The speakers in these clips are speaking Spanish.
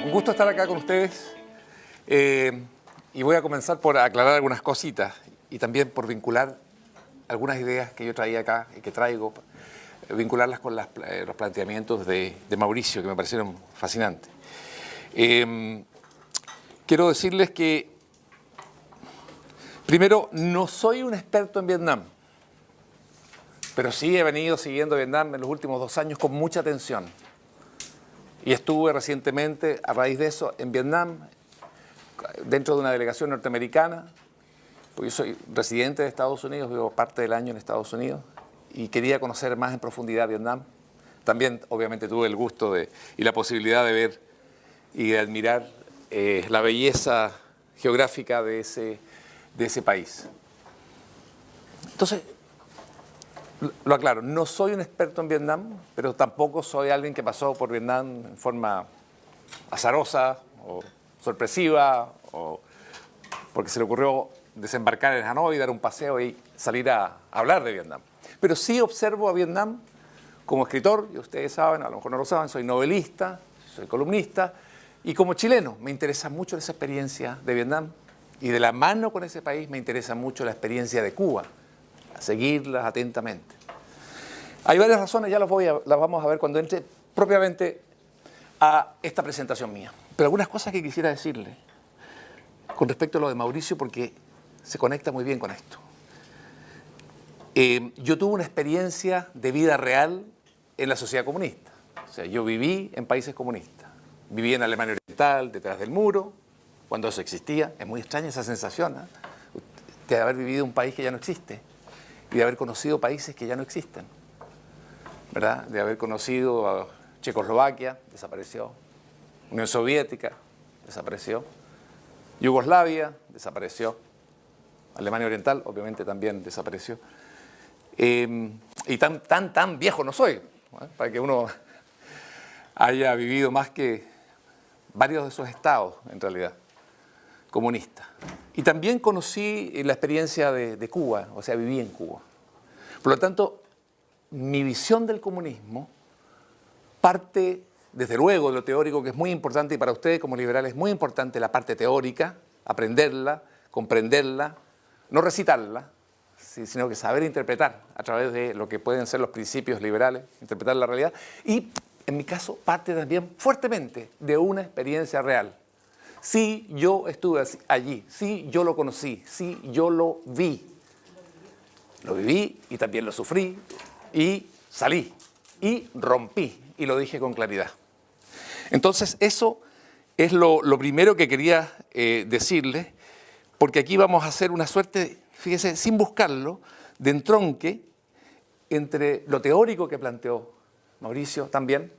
Un gusto estar acá con ustedes y voy a comenzar por aclarar algunas cositas y también por vincular algunas ideas que yo traía acá y que traigo, vincularlas con los planteamientos de Mauricio, que me parecieron fascinantes. Quiero decirles que, primero, no soy un experto en Vietnam, pero sí he venido siguiendo Vietnam en los últimos 2 años con mucha atención. Y estuve recientemente, a raíz de eso, en Vietnam, dentro de una delegación norteamericana, porque yo soy residente de Estados Unidos, vivo parte del año en Estados Unidos, y quería conocer más en profundidad Vietnam. También, obviamente, tuve el gusto y la posibilidad de ver y de admirar la belleza geográfica de ese país. Entonces, lo aclaro, no soy un experto en Vietnam, pero tampoco soy alguien que pasó por Vietnam en forma azarosa o sorpresiva o porque se le ocurrió desembarcar en Hanoi, dar un paseo y salir a hablar de Vietnam. Pero sí observo a Vietnam como escritor, y ustedes saben, a lo mejor no lo saben, soy novelista, soy columnista, y como chileno me interesa mucho esa experiencia de Vietnam, y de la mano con ese país me interesa mucho la experiencia de Cuba, a seguirlas atentamente. Hay varias razones, ya las vamos a ver cuando entre propiamente a esta presentación mía. Pero algunas cosas que quisiera decirle con respecto a lo de Mauricio, porque se conecta muy bien con esto. Yo tuve una experiencia de vida real en la sociedad comunista. O sea, yo viví en países comunistas. Viví en Alemania Oriental, detrás del muro, cuando eso existía. Es muy extraña esa sensación, ¿eh? De haber vivido en un país que ya no existe y de haber conocido países que ya no existen, ¿verdad? De haber conocido a Checoslovaquia, desapareció. Unión Soviética, desapareció. Yugoslavia, desapareció. Alemania Oriental, obviamente, también desapareció. Y tan viejo no soy, ¿eh? Para que uno haya vivido más que varios de esos estados, en realidad, comunistas. Y también conocí la experiencia de Cuba, o sea, viví en Cuba. Por lo tanto, mi visión del comunismo parte, desde luego, de lo teórico, que es muy importante, y para ustedes como liberales es muy importante la parte teórica, aprenderla, comprenderla, no recitarla, sino que saber interpretar a través de lo que pueden ser los principios liberales, interpretar la realidad, y en mi caso parte también fuertemente de una experiencia real. Sí, yo estuve allí, sí, yo lo conocí, sí, yo lo vi. Lo viví y también lo sufrí y salí y rompí y lo dije con claridad. Entonces eso es lo primero que quería decirles, porque aquí vamos a hacer una suerte, fíjese, sin buscarlo, de entronque entre lo teórico que planteó Mauricio también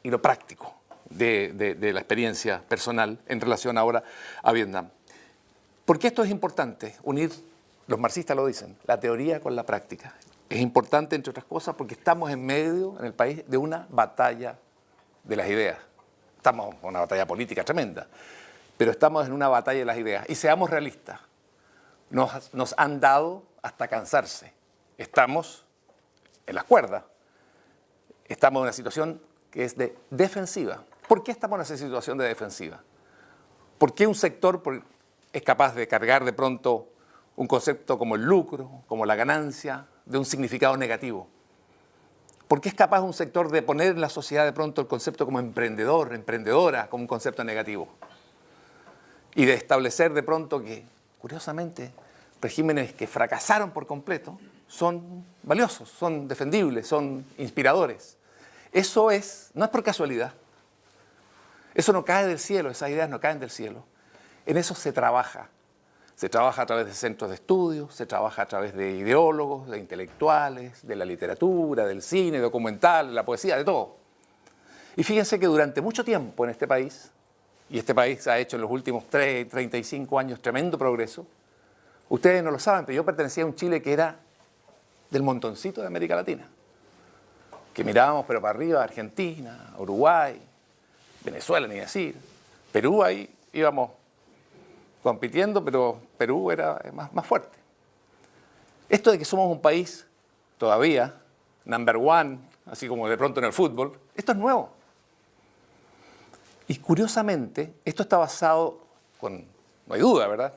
y lo práctico de la experiencia personal en relación ahora a Vietnam. ¿Por qué esto es importante? Unir, los marxistas lo dicen, la teoría con la práctica. Es importante, entre otras cosas, porque estamos en medio, en el país, de una batalla de las ideas. Estamos en una batalla política tremenda, pero estamos en una batalla de las ideas. Y seamos realistas, nos han dado hasta cansarse. Estamos en las cuerdas. Estamos en una situación que es de defensiva. ¿Por qué estamos en esa situación de defensiva? ¿Por qué un sector es capaz de cargar de pronto un concepto como el lucro, como la ganancia, de un significado negativo? ¿Por qué es capaz un sector de poner en la sociedad de pronto el concepto como emprendedor, emprendedora, como un concepto negativo? Y de establecer de pronto que, curiosamente, regímenes que fracasaron por completo son valiosos, son defendibles, son inspiradores. Eso no es por casualidad. Eso no cae del cielo, esas ideas no caen del cielo. En eso se trabaja. Se trabaja a través de centros de estudio, se trabaja a través de ideólogos, de intelectuales, de la literatura, del cine, documental, de la poesía, de todo. Y fíjense que durante mucho tiempo en este país, y este país ha hecho en los últimos 35 años tremendo progreso, ustedes no lo saben, pero yo pertenecía a un Chile que era del montoncito de América Latina. Que mirábamos pero para arriba, Argentina, Uruguay, Venezuela, ni decir. Perú, ahí íbamos compitiendo, pero Perú era más fuerte. Esto de que somos un país todavía number one así como de pronto en el fútbol. Esto es nuevo. Y curiosamente, esto está basado, no hay duda, ¿verdad?,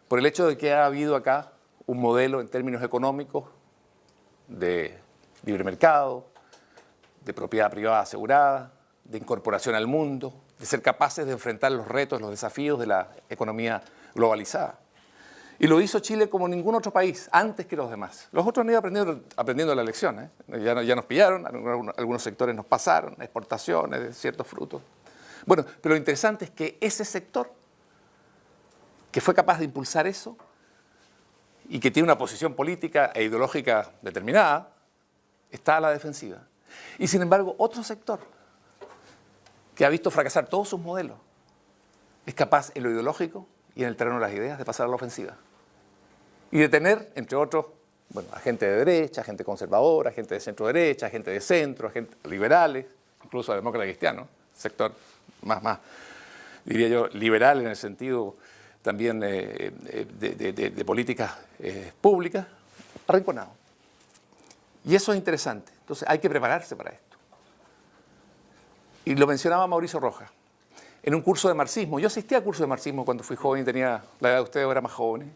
por el hecho de que ha habido acá un modelo en términos económicos de libre mercado, de propiedad privada asegurada, de incorporación al mundo, de ser capaces de enfrentar los retos, los desafíos de la economía globalizada. Y lo hizo Chile como ningún otro país, antes que los demás. Los otros han ido aprendiendo la lección, ¿eh? Ya nos pillaron, algunos sectores nos pasaron, exportaciones de ciertos frutos. Bueno, pero lo interesante es que ese sector, que fue capaz de impulsar eso, y que tiene una posición política e ideológica determinada, está a la defensiva. Y sin embargo, otro sector, que ha visto fracasar todos sus modelos, es capaz en lo ideológico y en el terreno de las ideas de pasar a la ofensiva. Y de tener, entre otros, bueno, a gente de derecha, a gente conservadora, a gente de centro derecha, a gente de centro, a gente liberales, incluso a demócratas cristianos, sector más, diría yo, liberal en el sentido también de políticas públicas, arrinconado. Y eso es interesante. Entonces hay que prepararse para esto. Y lo mencionaba Mauricio Rojas. En un curso de marxismo, yo asistí a curso de marxismo cuando fui joven y tenía la edad de ustedes, o era más jóvenes.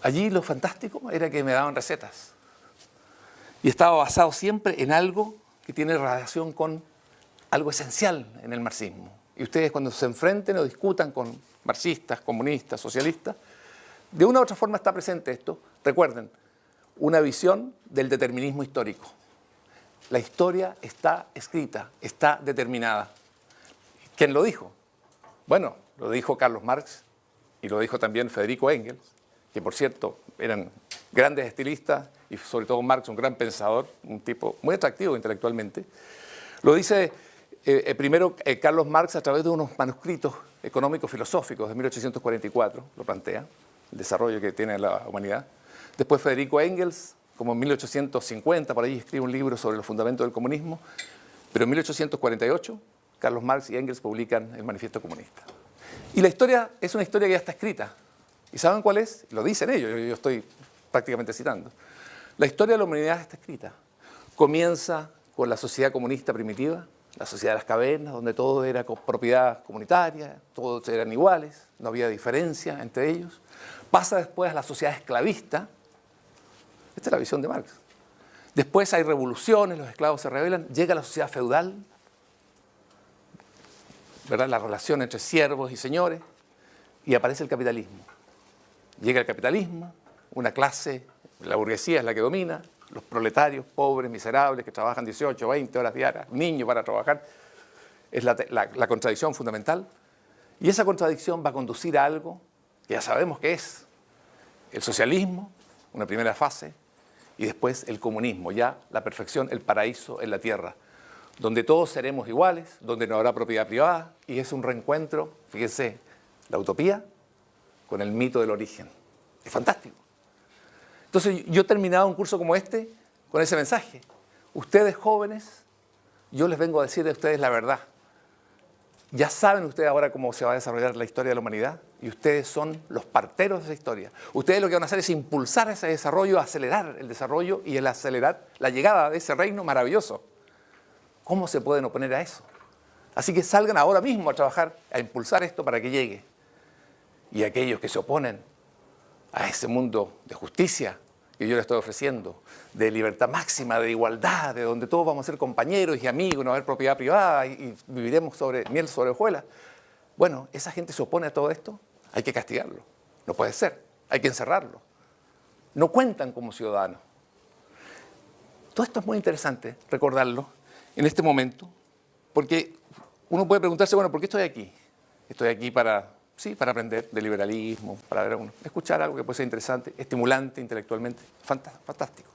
Allí lo fantástico era que me daban recetas. Y estaba basado siempre en algo que tiene relación con algo esencial en el marxismo. Y ustedes cuando se enfrenten o discutan con marxistas, comunistas, socialistas, de una u otra forma está presente esto. Recuerden, una visión del determinismo histórico. La historia está escrita, está determinada. ¿Quién lo dijo? Bueno, lo dijo Carlos Marx y lo dijo también Federico Engels, que por cierto eran grandes estilistas y sobre todo Marx un gran pensador, un tipo muy atractivo intelectualmente. Lo dice primero Carlos Marx a través de unos manuscritos económicos filosóficos de 1844, lo plantea, el desarrollo que tiene la humanidad. Después Federico Engels, como en 1850, por ahí escribe un libro sobre los fundamentos del comunismo, pero en 1848 Carlos Marx y Engels publican el Manifiesto Comunista. Y la historia es una historia que ya está escrita. ¿Y saben cuál es? Lo dicen ellos, yo estoy prácticamente citando. La historia de la humanidad está escrita. Comienza con la sociedad comunista primitiva, la sociedad de las cavernas, donde todo era propiedad comunitaria, todos eran iguales, no había diferencia entre ellos. Pasa después a la sociedad esclavista. Esta es la visión de Marx. Después hay revoluciones, los esclavos se rebelan, llega la sociedad feudal, ¿verdad?, la relación entre siervos y señores, y aparece el capitalismo. Llega el capitalismo, una clase, la burguesía es la que domina, los proletarios pobres, miserables, que trabajan 18, 20 horas diarias, niños para trabajar, es la contradicción fundamental. Y esa contradicción va a conducir a algo que ya sabemos que es el socialismo, una primera fase, y después el comunismo, ya la perfección, el paraíso en la tierra, donde todos seremos iguales, donde no habrá propiedad privada, y es un reencuentro, fíjense, la utopía con el mito del origen. Es fantástico. Entonces yo terminaba un curso como este con ese mensaje. Ustedes jóvenes, yo les vengo a decir a ustedes la verdad. Ya saben ustedes ahora cómo se va a desarrollar la historia de la humanidad y ustedes son los parteros de esa historia. Ustedes lo que van a hacer es impulsar ese desarrollo, acelerar el desarrollo y el acelerar la llegada de ese reino maravilloso. ¿Cómo se pueden oponer a eso? Así que salgan ahora mismo a trabajar, a impulsar esto para que llegue. Y aquellos que se oponen a ese mundo de justicia que yo les estoy ofreciendo, de libertad máxima, de igualdad, de donde todos vamos a ser compañeros y amigos, no va a haber propiedad privada y viviremos sobre miel sobre hojuelas. Bueno, esa gente se opone a todo esto, hay que castigarlo. No puede ser, hay que encerrarlo. No cuentan como ciudadanos. Todo esto es muy interesante recordarlo en este momento, porque uno puede preguntarse, bueno, ¿por qué estoy aquí? Estoy aquí para aprender de liberalismo, para ver escuchar algo que puede ser interesante, estimulante intelectualmente, fantástico.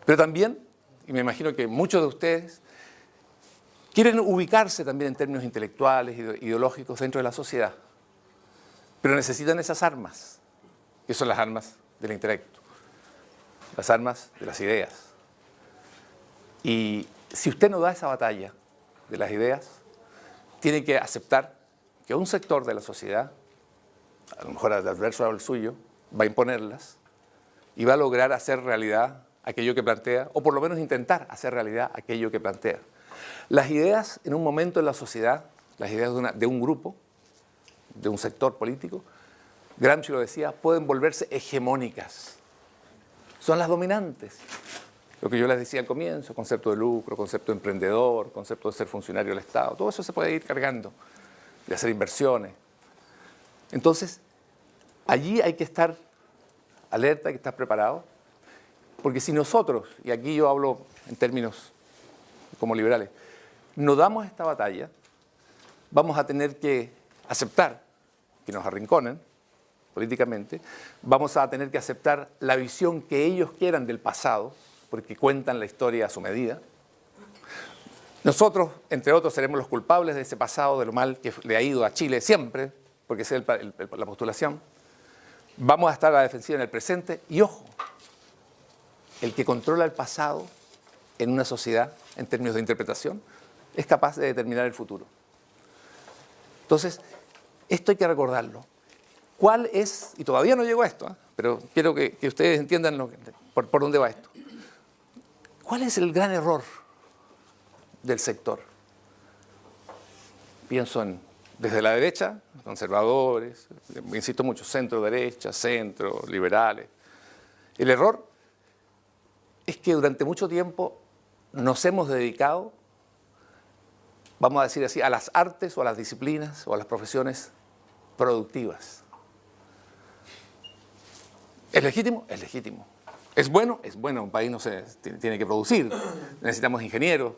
Pero también, y me imagino que muchos de ustedes quieren ubicarse también en términos intelectuales, ideológicos dentro de la sociedad, pero necesitan esas armas, que son las armas del intelecto, las armas de las ideas. Y si usted no da esa batalla de las ideas, tiene que aceptar que un sector de la sociedad, a lo mejor adverso al suyo, va a imponerlas y va a lograr hacer realidad aquello que plantea, o por lo menos intentar hacer realidad aquello que plantea. Las ideas en un momento en la sociedad, las ideas de un grupo, de un sector político, Gramsci lo decía, pueden volverse hegemónicas. Son las dominantes. Lo que yo les decía al comienzo, concepto de lucro, concepto de emprendedor, concepto de ser funcionario del Estado, todo eso se puede ir cargando, de hacer inversiones. Entonces, allí hay que estar alerta, hay que estar preparado, porque si nosotros, y aquí yo hablo en términos como liberales, no damos esta batalla, vamos a tener que aceptar que nos arrinconen políticamente, vamos a tener que aceptar la visión que ellos quieran del pasado, porque cuentan la historia a su medida. Nosotros, entre otros, seremos los culpables de ese pasado, de lo mal que le ha ido a Chile siempre, porque esa es la postulación. Vamos a estar a la defensiva en el presente y, ojo, el que controla el pasado en una sociedad, en términos de interpretación, es capaz de determinar el futuro. Entonces, esto hay que recordarlo. ¿Cuál es, y todavía no llego a esto, pero quiero que ustedes entiendan por dónde va esto. ¿Cuál es el gran error del sector? Pienso desde la derecha, conservadores, insisto mucho, centro-derecha, centro, liberales. El error es que durante mucho tiempo nos hemos dedicado, vamos a decir así, a las artes o a las disciplinas o a las profesiones productivas. ¿Es legítimo? Es legítimo. ¿Es bueno? Es bueno. Un país no tiene que producir. Necesitamos ingenieros,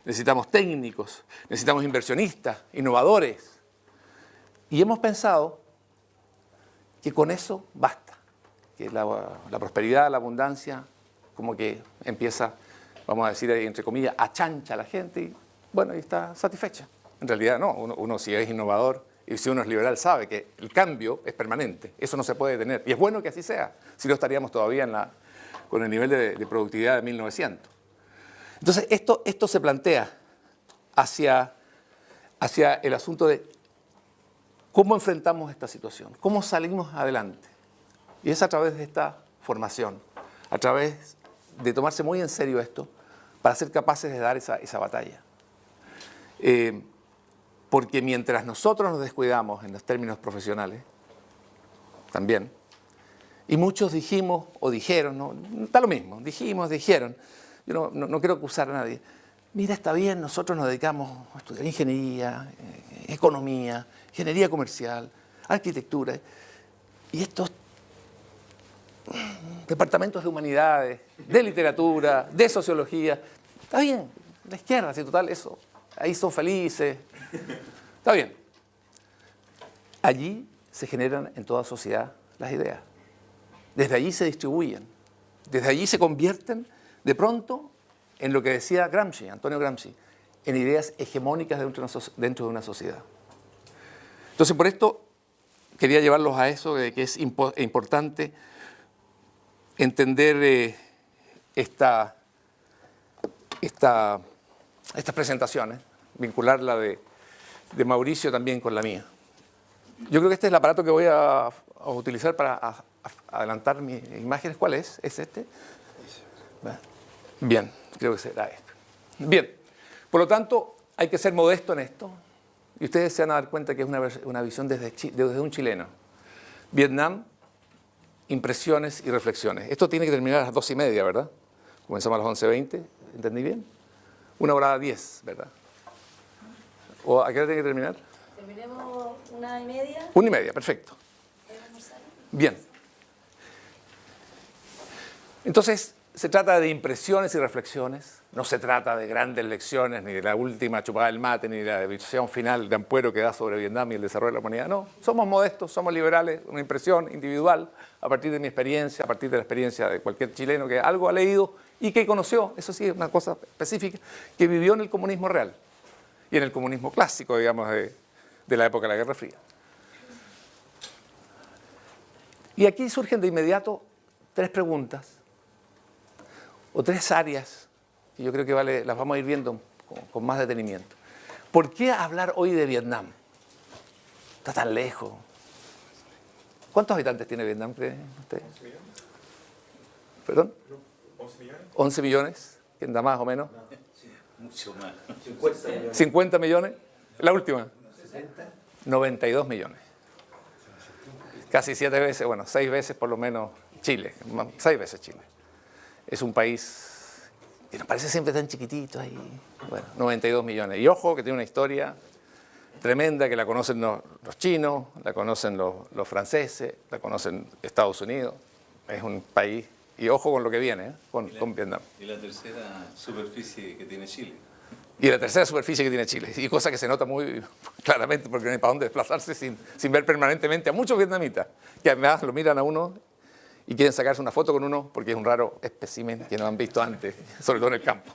necesitamos técnicos, necesitamos inversionistas, innovadores. Y hemos pensado que con eso basta. Que la prosperidad, la abundancia, como que empieza, vamos a decir entre comillas, achancha a la gente y bueno, y está satisfecha. En realidad no. Uno si es innovador y si uno es liberal sabe que el cambio es permanente. Eso no se puede detener. Y es bueno que así sea. Si no estaríamos todavía con el nivel de productividad de 1900. Entonces, esto se plantea hacia el asunto de cómo enfrentamos esta situación, cómo salimos adelante. Y es a través de esta formación, a través de tomarse muy en serio esto, para ser capaces de dar esa batalla. Porque mientras nosotros nos descuidamos en los términos profesionales, también, y muchos dijimos o dijeron, no da lo mismo, dijimos, dijeron, yo no quiero acusar a nadie. Mira, está bien, nosotros nos dedicamos a estudiar ingeniería, economía, ingeniería comercial, arquitectura, y estos departamentos de humanidades, de literatura, de sociología, está bien, la izquierda, si total, eso, ahí son felices, está bien. Allí se generan en toda sociedad las ideas. Desde allí se distribuyen, desde allí se convierten de pronto en lo que decía Gramsci, Antonio Gramsci, en ideas hegemónicas dentro de una sociedad. Entonces, por esto quería llevarlos a eso, de que es importante entender estas presentaciones, vincularla de Mauricio también con la mía. Yo creo que este es el aparato que voy a utilizar para adelantar mis imágenes. ¿Cuál es? ¿Es este? Bien, creo que será este. Bien, por lo tanto, hay que ser modesto en esto. Y ustedes se van a dar cuenta que es una visión desde un chileno. Vietnam, impresiones y reflexiones. Esto tiene que terminar a las 2:30, ¿verdad? Comenzamos a las 11:20, ¿entendí bien? 1:10, ¿verdad? ¿O a qué hora tiene que terminar? Terminemos 1:30. 1:30, perfecto. Bien. Entonces, se trata de impresiones y reflexiones. No se trata de grandes lecciones, ni de la última chupada del mate, ni de la visión final de Ampuero que da sobre Vietnam y el desarrollo de la humanidad. No, somos modestos, somos liberales, una impresión individual a partir de mi experiencia, a partir de la experiencia de cualquier chileno que algo ha leído y que conoció, eso sí, es una cosa específica, que vivió en el comunismo real y en el comunismo clásico, digamos, de la época de la Guerra Fría. Y aquí surgen de inmediato tres preguntas o tres áreas que yo creo que las vamos a ir viendo con más detenimiento. ¿Por qué hablar hoy de Vietnam? Está tan lejos. ¿Cuántos habitantes tiene Vietnam, creen ustedes? ¿11 millones? ¿Perdón? 11 11 millones, ¿quién da más o menos? Mucho más. 50 millones. La última. 92 millones. Casi 7 veces, bueno, 6 veces por lo menos Chile. 6 veces Chile. Es un país que nos parece siempre tan chiquitito ahí. Bueno, 92 millones. Y ojo que tiene una historia tremenda que la conocen los chinos, la conocen los franceses, la conocen Estados Unidos. Es un país, y ojo con lo que viene, con Vietnam. Y la tercera superficie que tiene Chile. Y la tercera superficie que tiene Chile. Y cosa que se nota muy claramente porque no hay para dónde desplazarse sin ver permanentemente a muchos vietnamitas, que además lo miran a uno y quieren sacarse una foto con uno porque es un raro espécimen que no han visto antes, sobre todo en el campo.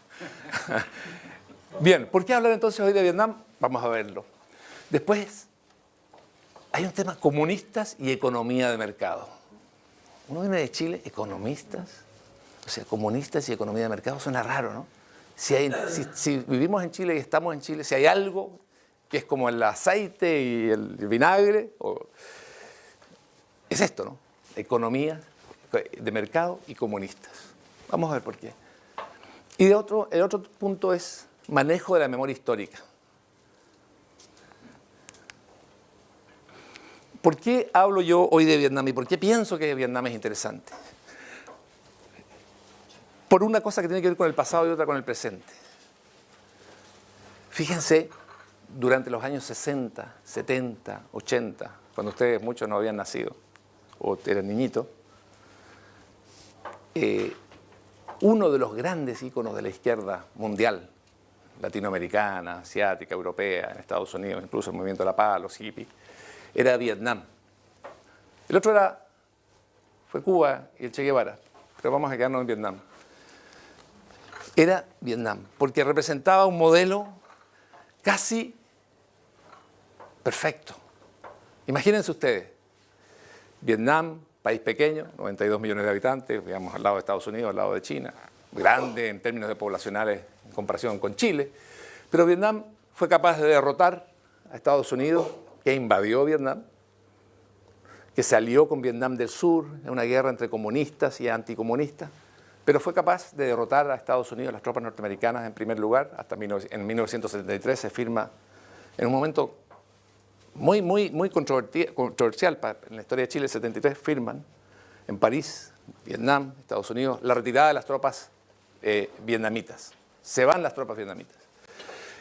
Bien, ¿por qué hablar entonces hoy de Vietnam? Vamos a verlo. Después, hay un tema comunistas y economía de mercado. Uno viene de Chile, economistas, o sea, comunistas y economía de mercado, suena raro, ¿no? Si vivimos en Chile y estamos en Chile, si hay algo que es como el aceite y el vinagre, es esto, ¿no? Economía de mercado y comunistas. Vamos a ver por qué. Y el otro punto es manejo de la memoria histórica. ¿Por qué hablo yo hoy de Vietnam y por qué pienso que Vietnam es interesante? Por una cosa que tiene que ver con el pasado y otra con el presente. Fíjense, durante los años 60, 70, 80, cuando ustedes muchos no habían nacido o eran niñitos, uno de los grandes íconos de la izquierda mundial, latinoamericana, asiática, europea, en Estados Unidos, incluso el movimiento de la paz, los hippies, era Vietnam. El otro fue Cuba y el Che Guevara, pero vamos a quedarnos en Vietnam. Era Vietnam, porque representaba un modelo casi perfecto. Imagínense ustedes, Vietnam, país pequeño, 92 millones de habitantes, digamos al lado de Estados Unidos, al lado de China, grande en términos de poblacionales en comparación con Chile, pero Vietnam fue capaz de derrotar a Estados Unidos, que invadió Vietnam, que se alió con Vietnam del Sur en una guerra entre comunistas y anticomunistas, pero fue capaz de derrotar a Estados Unidos, las tropas norteamericanas en primer lugar, hasta en 1973 se firma, en un momento muy controversial en la historia de Chile, el 73 firman en París, Vietnam, Estados Unidos, la retirada de las tropas vietnamitas. Se van las tropas vietnamitas.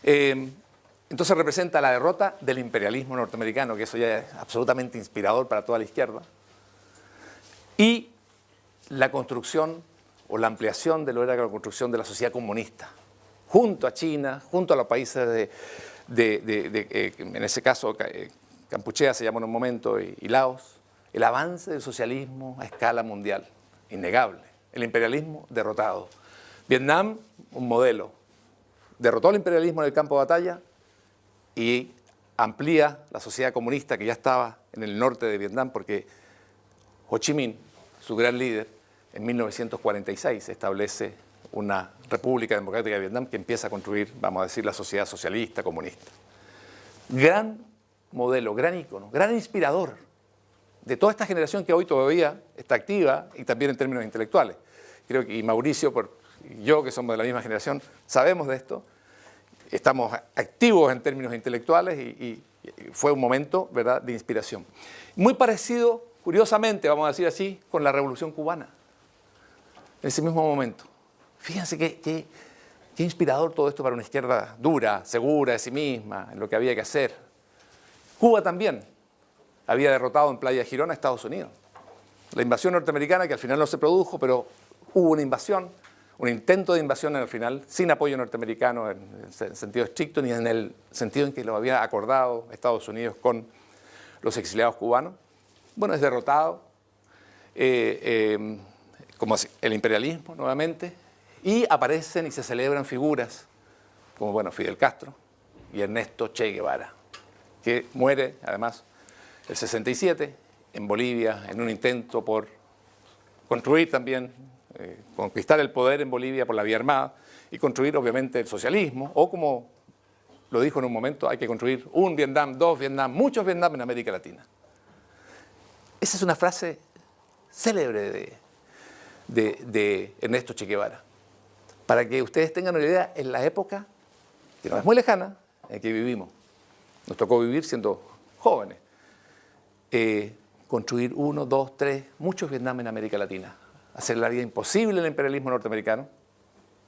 Entonces representa la derrota del imperialismo norteamericano, que eso ya es absolutamente inspirador para toda la izquierda, y la construcción o la ampliación de lo era la construcción de la sociedad comunista, junto a China, junto a los países en ese caso Kampuchea se llama en un momento, y Laos, el avance del socialismo a escala mundial, innegable, el imperialismo derrotado. Vietnam, un modelo, derrotó al imperialismo en el campo de batalla y amplía la sociedad comunista que ya estaba en el norte de Vietnam, porque Ho Chi Minh, su gran líder, en 1946 establece una República Democrática de Vietnam que empieza a construir, vamos a decir, la sociedad socialista, comunista. Gran modelo, gran ícono, gran inspirador de toda esta generación que hoy todavía está activa y también en términos intelectuales. Creo que y Mauricio y yo, que somos de la misma generación, sabemos de esto, estamos activos en términos intelectuales y fue un momento, ¿verdad?, de inspiración. Muy parecido, curiosamente, vamos a decir así, con la Revolución Cubana, en ese mismo momento. Fíjense qué inspirador todo esto para una izquierda dura, segura de sí misma, en lo que había que hacer. Cuba también había derrotado en Playa Girón a Estados Unidos. La invasión norteamericana, que al final no se produjo, pero hubo una invasión, un intento de invasión al final, sin apoyo norteamericano en el sentido estricto, ni en el sentido en que lo había acordado Estados Unidos con los exiliados cubanos. Bueno, es derrotado, como el imperialismo nuevamente, y aparecen y se celebran figuras como, bueno, Fidel Castro y Ernesto Che Guevara, que muere, además, el 67 en Bolivia, en un intento por construir también, conquistar el poder en Bolivia por la vía armada y construir, obviamente, el socialismo, o como lo dijo en un momento, hay que construir un Vietnam, dos Vietnam, muchos Vietnam en América Latina. Esa es una frase célebre de Ernesto Che Guevara. Para que ustedes tengan una idea, en la época, que no es muy lejana, en que vivimos. Nos tocó vivir siendo jóvenes. Construir 1, 2, 3, muchos Vietnam en América Latina. Hacer la vida imposible al imperialismo norteamericano.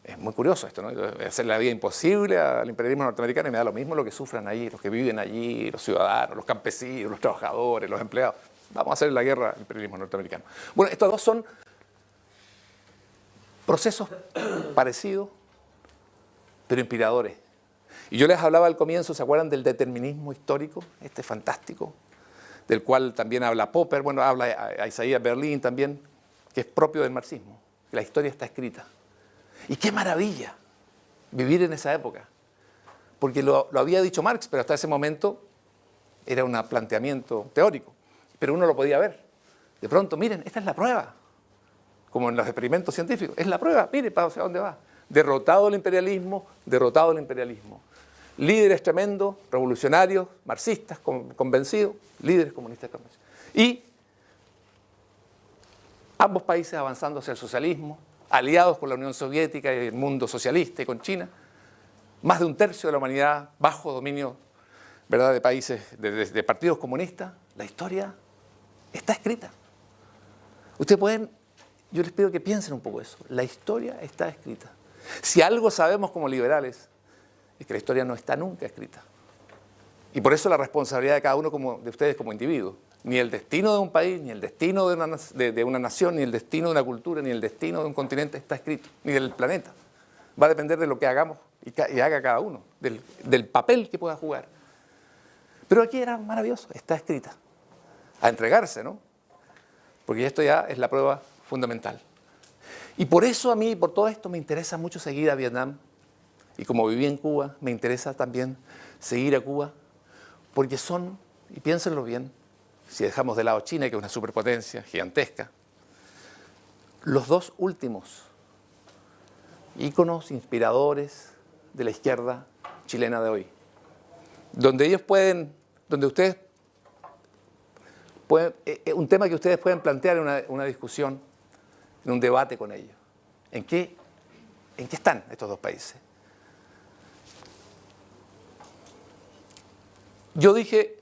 Es muy curioso esto, ¿no? Hacer la vida imposible al imperialismo norteamericano y me da lo mismo lo que sufran allí, los que viven allí, los ciudadanos, los campesinos, los trabajadores, los empleados. Vamos a hacer la guerra al imperialismo norteamericano. Bueno, estos dos son procesos parecidos, pero inspiradores. Y yo les hablaba al comienzo, ¿se acuerdan del determinismo histórico? Este fantástico, del cual también habla Popper, bueno, habla a Isaiah Berlin también, que es propio del marxismo. La historia está escrita. Y qué maravilla vivir en esa época. Porque lo había dicho Marx, pero hasta ese momento era un planteamiento teórico. Pero uno lo podía ver. De pronto, miren, esta es la prueba. Como en los experimentos científicos. Es la prueba, miren para dónde va. Derrotado el imperialismo, derrotado el imperialismo. Líderes tremendos, revolucionarios, marxistas, convencidos, líderes comunistas convencidos. Y ambos países avanzando hacia el socialismo, aliados con la Unión Soviética y el mundo socialista y con China. Más de un tercio de la humanidad bajo dominio, ¿verdad?, de países, de partidos comunistas. La historia está escrita. Ustedes pueden, yo les pido que piensen un poco eso. La historia está escrita. Si algo sabemos como liberales, es que la historia no está nunca escrita. Y por eso la responsabilidad de cada uno de ustedes como individuos. Ni el destino de un país, ni el destino de una nación, ni el destino de una cultura, ni el destino de un continente está escrito, ni del planeta. Va a depender de lo que hagamos y haga cada uno, del papel que pueda jugar. Pero aquí era maravilloso, está escrita. A entregarse, ¿no? Porque esto ya es la prueba fundamental. Y por eso a mí, por todo esto, me interesa mucho seguir a Vietnam. Y como viví en Cuba, me interesa también seguir a Cuba, porque son, y piénsenlo bien, si dejamos de lado China, que es una superpotencia gigantesca, los dos últimos íconos inspiradores de la izquierda chilena de hoy. Donde ellos pueden, donde ustedes pueden, un tema que ustedes pueden plantear en una discusión, en un debate con ellos. ¿En qué están estos dos países? Yo dije,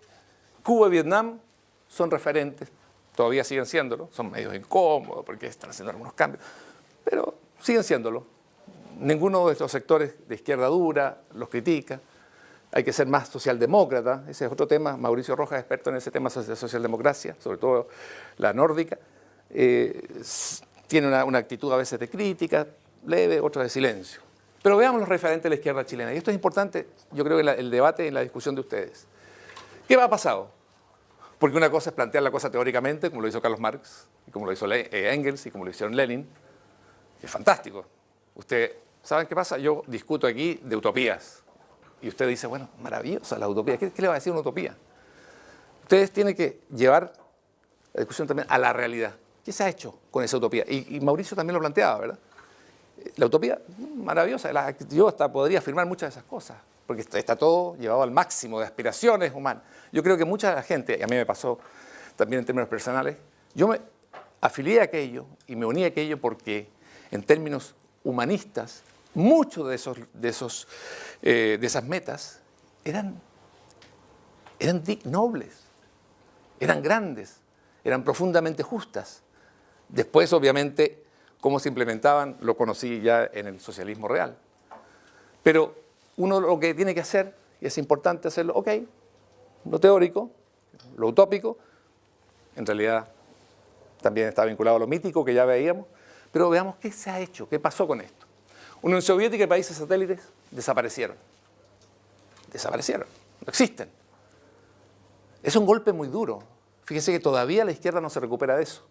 Cuba y Vietnam son referentes, todavía siguen siéndolo, son medios incómodos porque están haciendo algunos cambios, pero siguen siéndolo. Ninguno de estos sectores de izquierda dura los critica. Hay que ser más socialdemócrata, ese es otro tema. Mauricio Rojas es experto en ese tema de socialdemocracia, sobre todo la nórdica. Tiene una actitud a veces de crítica, leve, otra de silencio. Pero veamos los referentes de la izquierda chilena. Y esto es importante, yo creo, el debate y la discusión de ustedes. ¿Qué ha pasado? Porque una cosa es plantear la cosa teóricamente, como lo hizo Carlos Marx, y como lo hizo Engels, y como lo hicieron Lenin. Es fantástico. Ustedes, ¿saben qué pasa? Yo discuto aquí de utopías. Y usted dice, bueno, maravillosa la utopía. ¿Qué le va a decir una utopía? Ustedes tienen que llevar la discusión también a la realidad. ¿Qué se ha hecho con esa utopía? Y Mauricio también lo planteaba, ¿verdad? La utopía, maravillosa. Yo hasta podría afirmar muchas de esas cosas, porque está todo llevado al máximo de aspiraciones humanas. Yo creo que mucha de la gente, y a mí me pasó también en términos personales, yo me afilié a aquello y me uní a aquello porque en términos humanistas, muchos de esas metas eran nobles, eran grandes, eran profundamente justas. Después, obviamente, cómo se implementaban, lo conocí ya en el socialismo real. Pero uno lo que tiene que hacer, y es importante hacerlo, ok, lo teórico, lo utópico, en realidad también está vinculado a lo mítico que ya veíamos, pero veamos qué se ha hecho, qué pasó con esto. Unión Soviética y países satélites desaparecieron. Desaparecieron, no existen. Es un golpe muy duro. Fíjese que todavía la izquierda no se recupera de eso.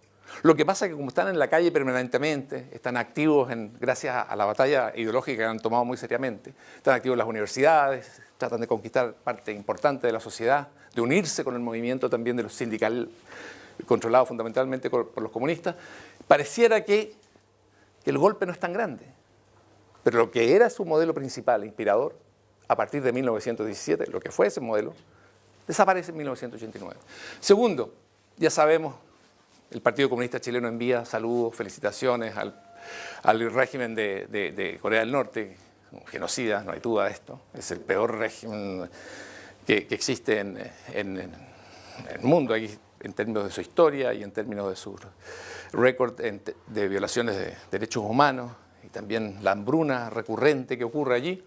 Lo que pasa es que como están en la calle permanentemente, están activos gracias a la batalla ideológica que han tomado muy seriamente, están activos en las universidades, tratan de conquistar parte importante de la sociedad, de unirse con el movimiento también de los sindicales, controlado fundamentalmente por los comunistas, pareciera que el golpe no es tan grande. Pero lo que era su modelo principal, inspirador, a partir de 1917, lo que fue ese modelo, desaparece en 1989. Segundo, ya sabemos El Partido Comunista Chileno envía saludos, felicitaciones al régimen de Corea del Norte, un genocida, no hay duda de esto. Es el peor régimen que existe en el mundo, ahí, en términos de su historia y en términos de su récord de violaciones de derechos humanos y también la hambruna recurrente que ocurre allí.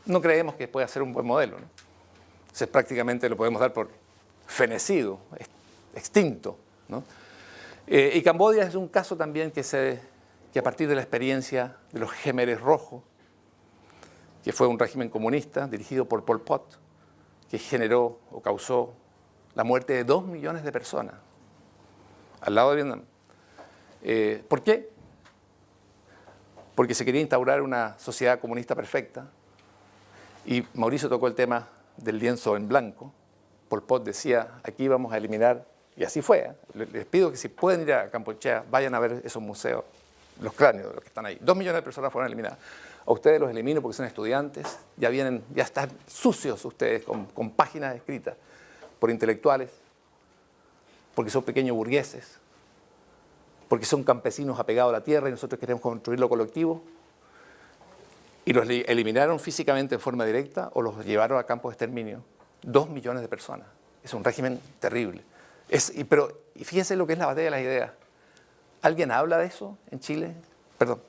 No creemos que pueda ser un buen modelo, ¿no? Entonces prácticamente lo podemos dar por fenecido, extinto, ¿no? Y Camboya es un caso también que a partir de la experiencia de los Khmeres Rojos, que fue un régimen comunista dirigido por Pol Pot, que generó o causó la muerte de 2 millones de personas al lado de Vietnam. ¿Por qué? Porque se quería instaurar una sociedad comunista perfecta y Mauricio tocó el tema del lienzo en blanco. Pol Pot decía, aquí vamos a eliminar, y así fue, ¿eh? Les pido que si pueden ir a Camboya, vayan a ver esos museos, los cráneos de los que están ahí. 2 millones de personas fueron eliminadas. A ustedes los elimino porque son estudiantes, ya están sucios ustedes con páginas escritas por intelectuales, porque son pequeños burgueses, porque son campesinos apegados a la tierra y nosotros queremos construir lo colectivo. Y los eliminaron físicamente en forma directa o los llevaron a campos de exterminio. 2 millones de personas. Es un régimen terrible. Pero fíjense lo que es la batalla de las ideas. ¿Alguien habla de eso en Chile? Perdón.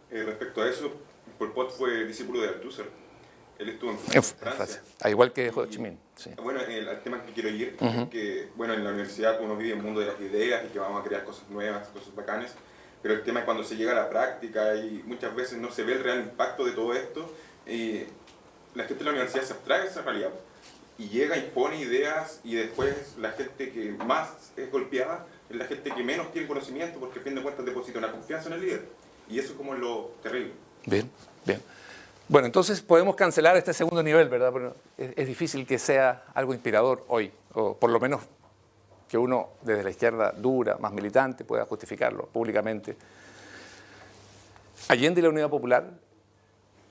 Respecto a eso, Pol Pot fue discípulo de Althusser. Él estuvo en Francia. Igual que Ho Chi Minh. Sí. Bueno, al tema que quiero ir es que, bueno, en la universidad uno vive el mundo de las ideas y que vamos a crear cosas nuevas, cosas bacanes, pero el tema es cuando se llega a la práctica y muchas veces no se ve el real impacto de todo esto. La gente de la universidad se abstrae de esa realidad y llega, impone ideas y después la gente que más es golpeada es la gente que menos tiene conocimiento porque a fin de cuentas deposita una confianza en el líder. Y eso es como lo terrible. Bien, bien. Bueno, entonces podemos cancelar este segundo nivel, ¿verdad? Pero es difícil que sea algo inspirador hoy, o por lo menos que uno desde la izquierda dura, más militante, pueda justificarlo públicamente. Allende y la Unidad Popular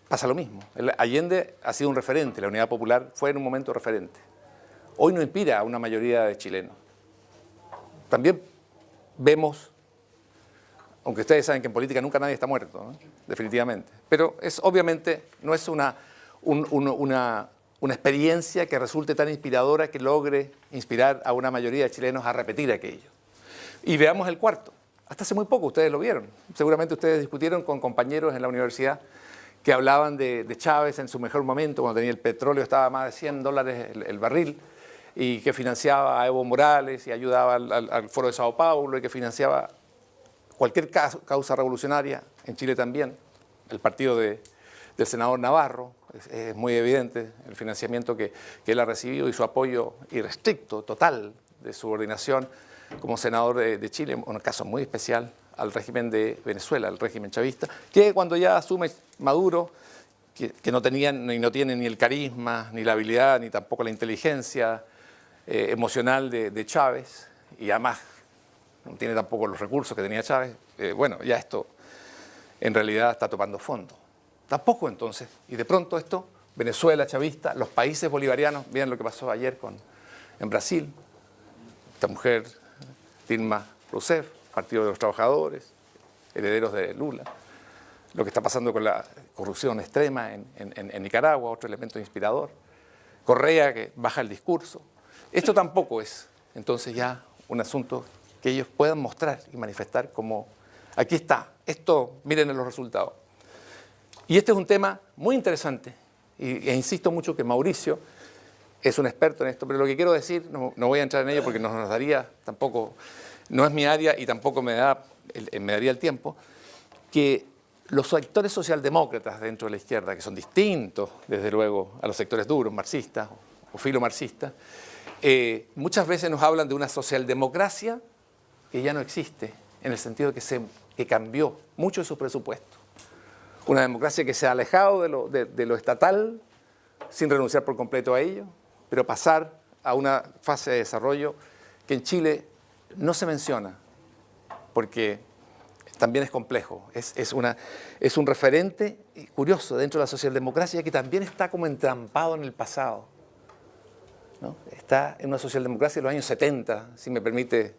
pasa lo mismo. Allende ha sido un referente, la Unidad Popular fue en un momento referente. Hoy no inspira a una mayoría de chilenos. También vemos, aunque ustedes saben que en política nunca nadie está muerto, ¿no? Definitivamente, pero obviamente no es una experiencia que resulte tan inspiradora que logre inspirar a una mayoría de chilenos a repetir aquello. Y veamos el cuarto. Hasta hace muy poco ustedes lo vieron. Seguramente ustedes discutieron con compañeros en la universidad que hablaban de Chávez en su mejor momento, cuando tenía el petróleo, estaba a más de $100 el barril, y que financiaba a Evo Morales y ayudaba al Foro de Sao Paulo y que financiaba cualquier causa revolucionaria, en Chile también. El partido del senador Navarro, es muy evidente el financiamiento que él ha recibido y su apoyo irrestricto, total, de subordinación como senador de Chile, un caso muy especial al régimen de Venezuela, al régimen chavista, que cuando ya asume Maduro, que no tenían no tiene ni el carisma, ni la habilidad, ni tampoco la inteligencia emocional de Chávez, y además no tiene tampoco los recursos que tenía Chávez, bueno, ya esto en realidad está topando fondo. Tampoco entonces, y de pronto esto, Venezuela chavista, los países bolivarianos, vean lo que pasó ayer en Brasil, esta mujer, Dilma Rousseff, Partido de los Trabajadores, herederos de Lula, lo que está pasando con la corrupción extrema en Nicaragua, otro elemento inspirador, Correa que baja el discurso. Esto tampoco es entonces ya un asunto que ellos puedan mostrar y manifestar como, aquí está, esto, miren los resultados. Y este es un tema muy interesante, e insisto mucho que Mauricio es un experto en esto, pero lo que quiero decir, no voy a entrar en ello porque no nos daría tampoco, no es mi área y tampoco me daría el tiempo, que los sectores socialdemócratas dentro de la izquierda, que son distintos, desde luego, a los sectores duros, marxistas o filomarxistas, muchas veces nos hablan de una socialdemocracia que ya no existe, en el sentido de que cambió mucho de su presupuesto. Una democracia que se ha alejado de lo estatal, sin renunciar por completo a ello, pero pasar a una fase de desarrollo que en Chile no se menciona, porque también es complejo. Es un referente curioso dentro de la socialdemocracia que también está como entrampado en el pasado, ¿no? Está en una socialdemocracia de los años 70, si me permite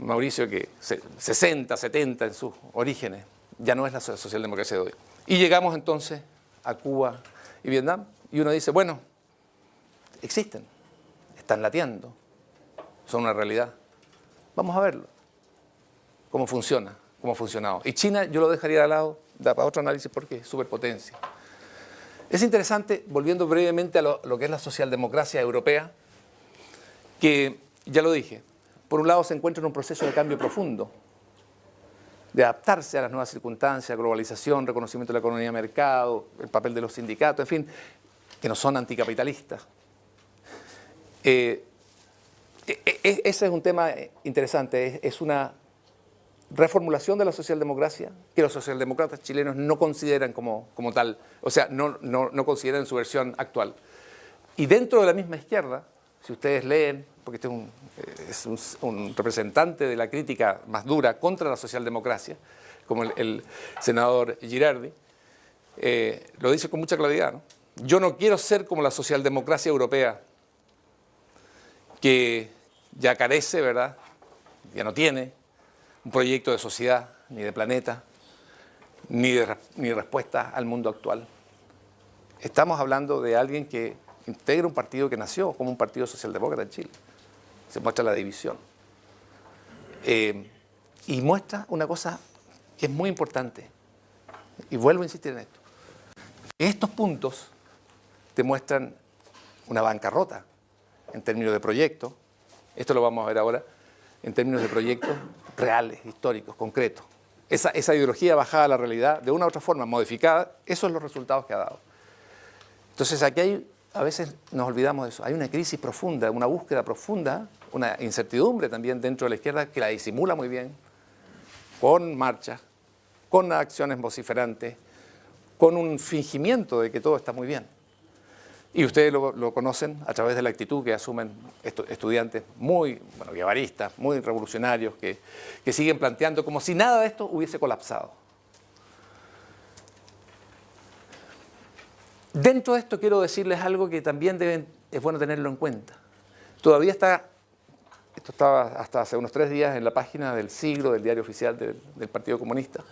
Mauricio, que 60, 70 en sus orígenes, ya no es la socialdemocracia de hoy. Y llegamos entonces a Cuba y Vietnam, y uno dice, bueno, existen, están lateando, son una realidad. Vamos a verlo, cómo funciona, cómo ha funcionado. Y China yo lo dejaría de lado, da para otro análisis porque es superpotencia. Es interesante, volviendo brevemente a lo que es la socialdemocracia europea, que, ya lo dije, por un lado se encuentra en un proceso de cambio profundo, de adaptarse a las nuevas circunstancias, globalización, reconocimiento de la economía de mercado, el papel de los sindicatos, en fin, que no son anticapitalistas. Ese es un tema interesante, es una reformulación de la socialdemocracia que los socialdemócratas chilenos no consideran como tal, o sea, no consideran en su versión actual. Y dentro de la misma izquierda, si ustedes leen, porque este es un representante de la crítica más dura contra la socialdemocracia, como el senador Girardi, lo dice con mucha claridad, ¿no? Yo no quiero ser como la socialdemocracia europea, que ya carece, ¿verdad? Ya no tiene un proyecto de sociedad, ni de planeta, ni respuesta al mundo actual. Estamos hablando de alguien que integra un partido que nació como un partido socialdemócrata en Chile. Se muestra la división. Y muestra una cosa que es muy importante, y vuelvo a insistir en esto. Estos puntos te muestran una bancarrota en términos de proyectos, esto lo vamos a ver ahora, en términos de proyectos reales, históricos, concretos. Esa ideología bajada a la realidad, de una u otra forma, modificada, esos son los resultados que ha dado. Entonces aquí a veces nos olvidamos de eso, hay una crisis profunda, una búsqueda profunda, una incertidumbre también dentro de la izquierda que la disimula muy bien, con marchas, con acciones vociferantes, con un fingimiento de que todo está muy bien. Y ustedes lo conocen a través de la actitud que asumen estudiantes muy guevaristas, muy revolucionarios, que siguen planteando como si nada de esto hubiese colapsado. Dentro de esto quiero decirles algo que también es bueno tenerlo en cuenta. Todavía esto estaba hasta hace unos 3 días en la página del Siglo, del diario oficial del Partido Comunista,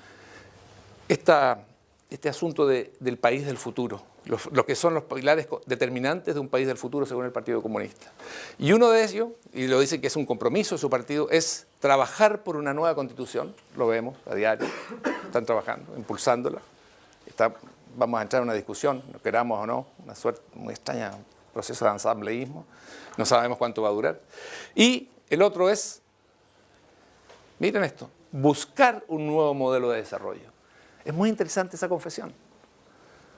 este asunto del país del futuro, lo que son los pilares determinantes de un país del futuro según el Partido Comunista. Y uno de ellos, y lo dicen que es un compromiso de su partido, es trabajar por una nueva constitución, lo vemos a diario, están trabajando, impulsándola. Vamos a entrar en una discusión, no queramos o no, una suerte muy extraña, un proceso de asambleísmo, no sabemos cuánto va a durar. Y el otro es, miren esto, buscar un nuevo modelo de desarrollo. Es muy interesante esa confesión,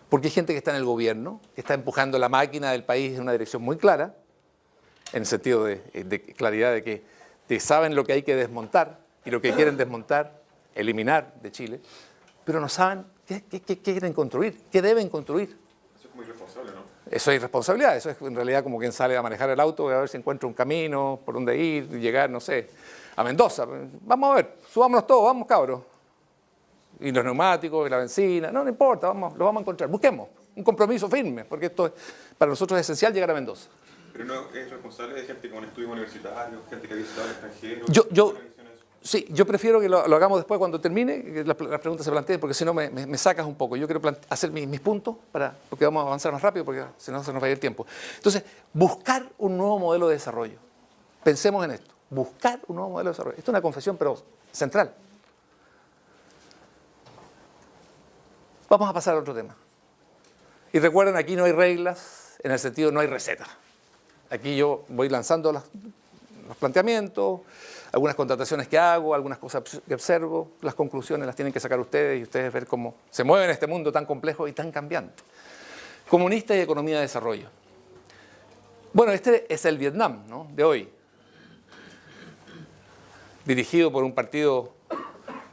porque hay gente que está en el gobierno, que está empujando la máquina del país en una dirección muy clara, en el sentido de claridad de que saben lo que hay que desmontar y lo que quieren desmontar, eliminar de Chile, pero no saben qué quieren construir, qué deben construir. Eso es muy irresponsable, ¿no? Eso es irresponsabilidad, eso es en realidad como quien sale a manejar el auto a ver si encuentra un camino, por dónde ir, llegar, no sé, a Mendoza. Vamos a ver, subámonos todos, vamos cabros. Y los neumáticos, y la benzina, no importa, lo vamos a encontrar. Busquemos un compromiso firme, porque esto para nosotros es esencial llegar a Mendoza. Pero no es responsable de gente con estudios universitarios, gente que ha visitado el extranjero. Sí, yo prefiero que lo hagamos después cuando termine, que las preguntas se planteen, porque si no me sacas un poco. Yo quiero hacer mis puntos, porque vamos a avanzar más rápido, porque si no se nos va a ir el tiempo. Entonces, buscar un nuevo modelo de desarrollo. Pensemos en esto, buscar un nuevo modelo de desarrollo. Esto es una confesión, pero central. Vamos a pasar a otro tema. Y recuerden, aquí no hay reglas, en el sentido no hay receta. Aquí yo voy lanzando los planteamientos, algunas contrataciones que hago, algunas cosas que observo, las conclusiones las tienen que sacar ustedes y ustedes ver cómo se mueve en este mundo tan complejo y tan cambiante. Comunista y economía de desarrollo. Bueno, este es el Vietnam, ¿no?, de hoy, dirigido por un partido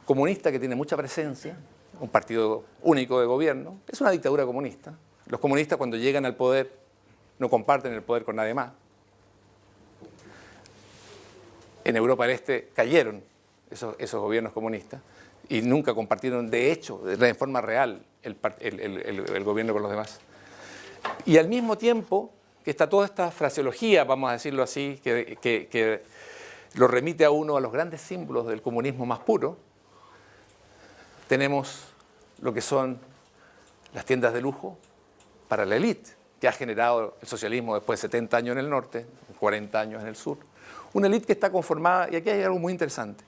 comunista que tiene mucha presencia, un partido único de gobierno. Es una dictadura comunista. Los comunistas cuando llegan al poder no comparten el poder con nadie más. En Europa del Este cayeron esos gobiernos comunistas y nunca compartieron, de hecho, de forma real, el gobierno con los demás. Y al mismo tiempo que está toda esta fraseología, vamos a decirlo así, que lo remite a uno a los grandes símbolos del comunismo más puro. Tenemos lo que son las tiendas de lujo para la élite, que ha generado el socialismo después de 70 años en el norte, 40 años en el sur. Una élite que está conformada, y aquí hay algo muy interesante,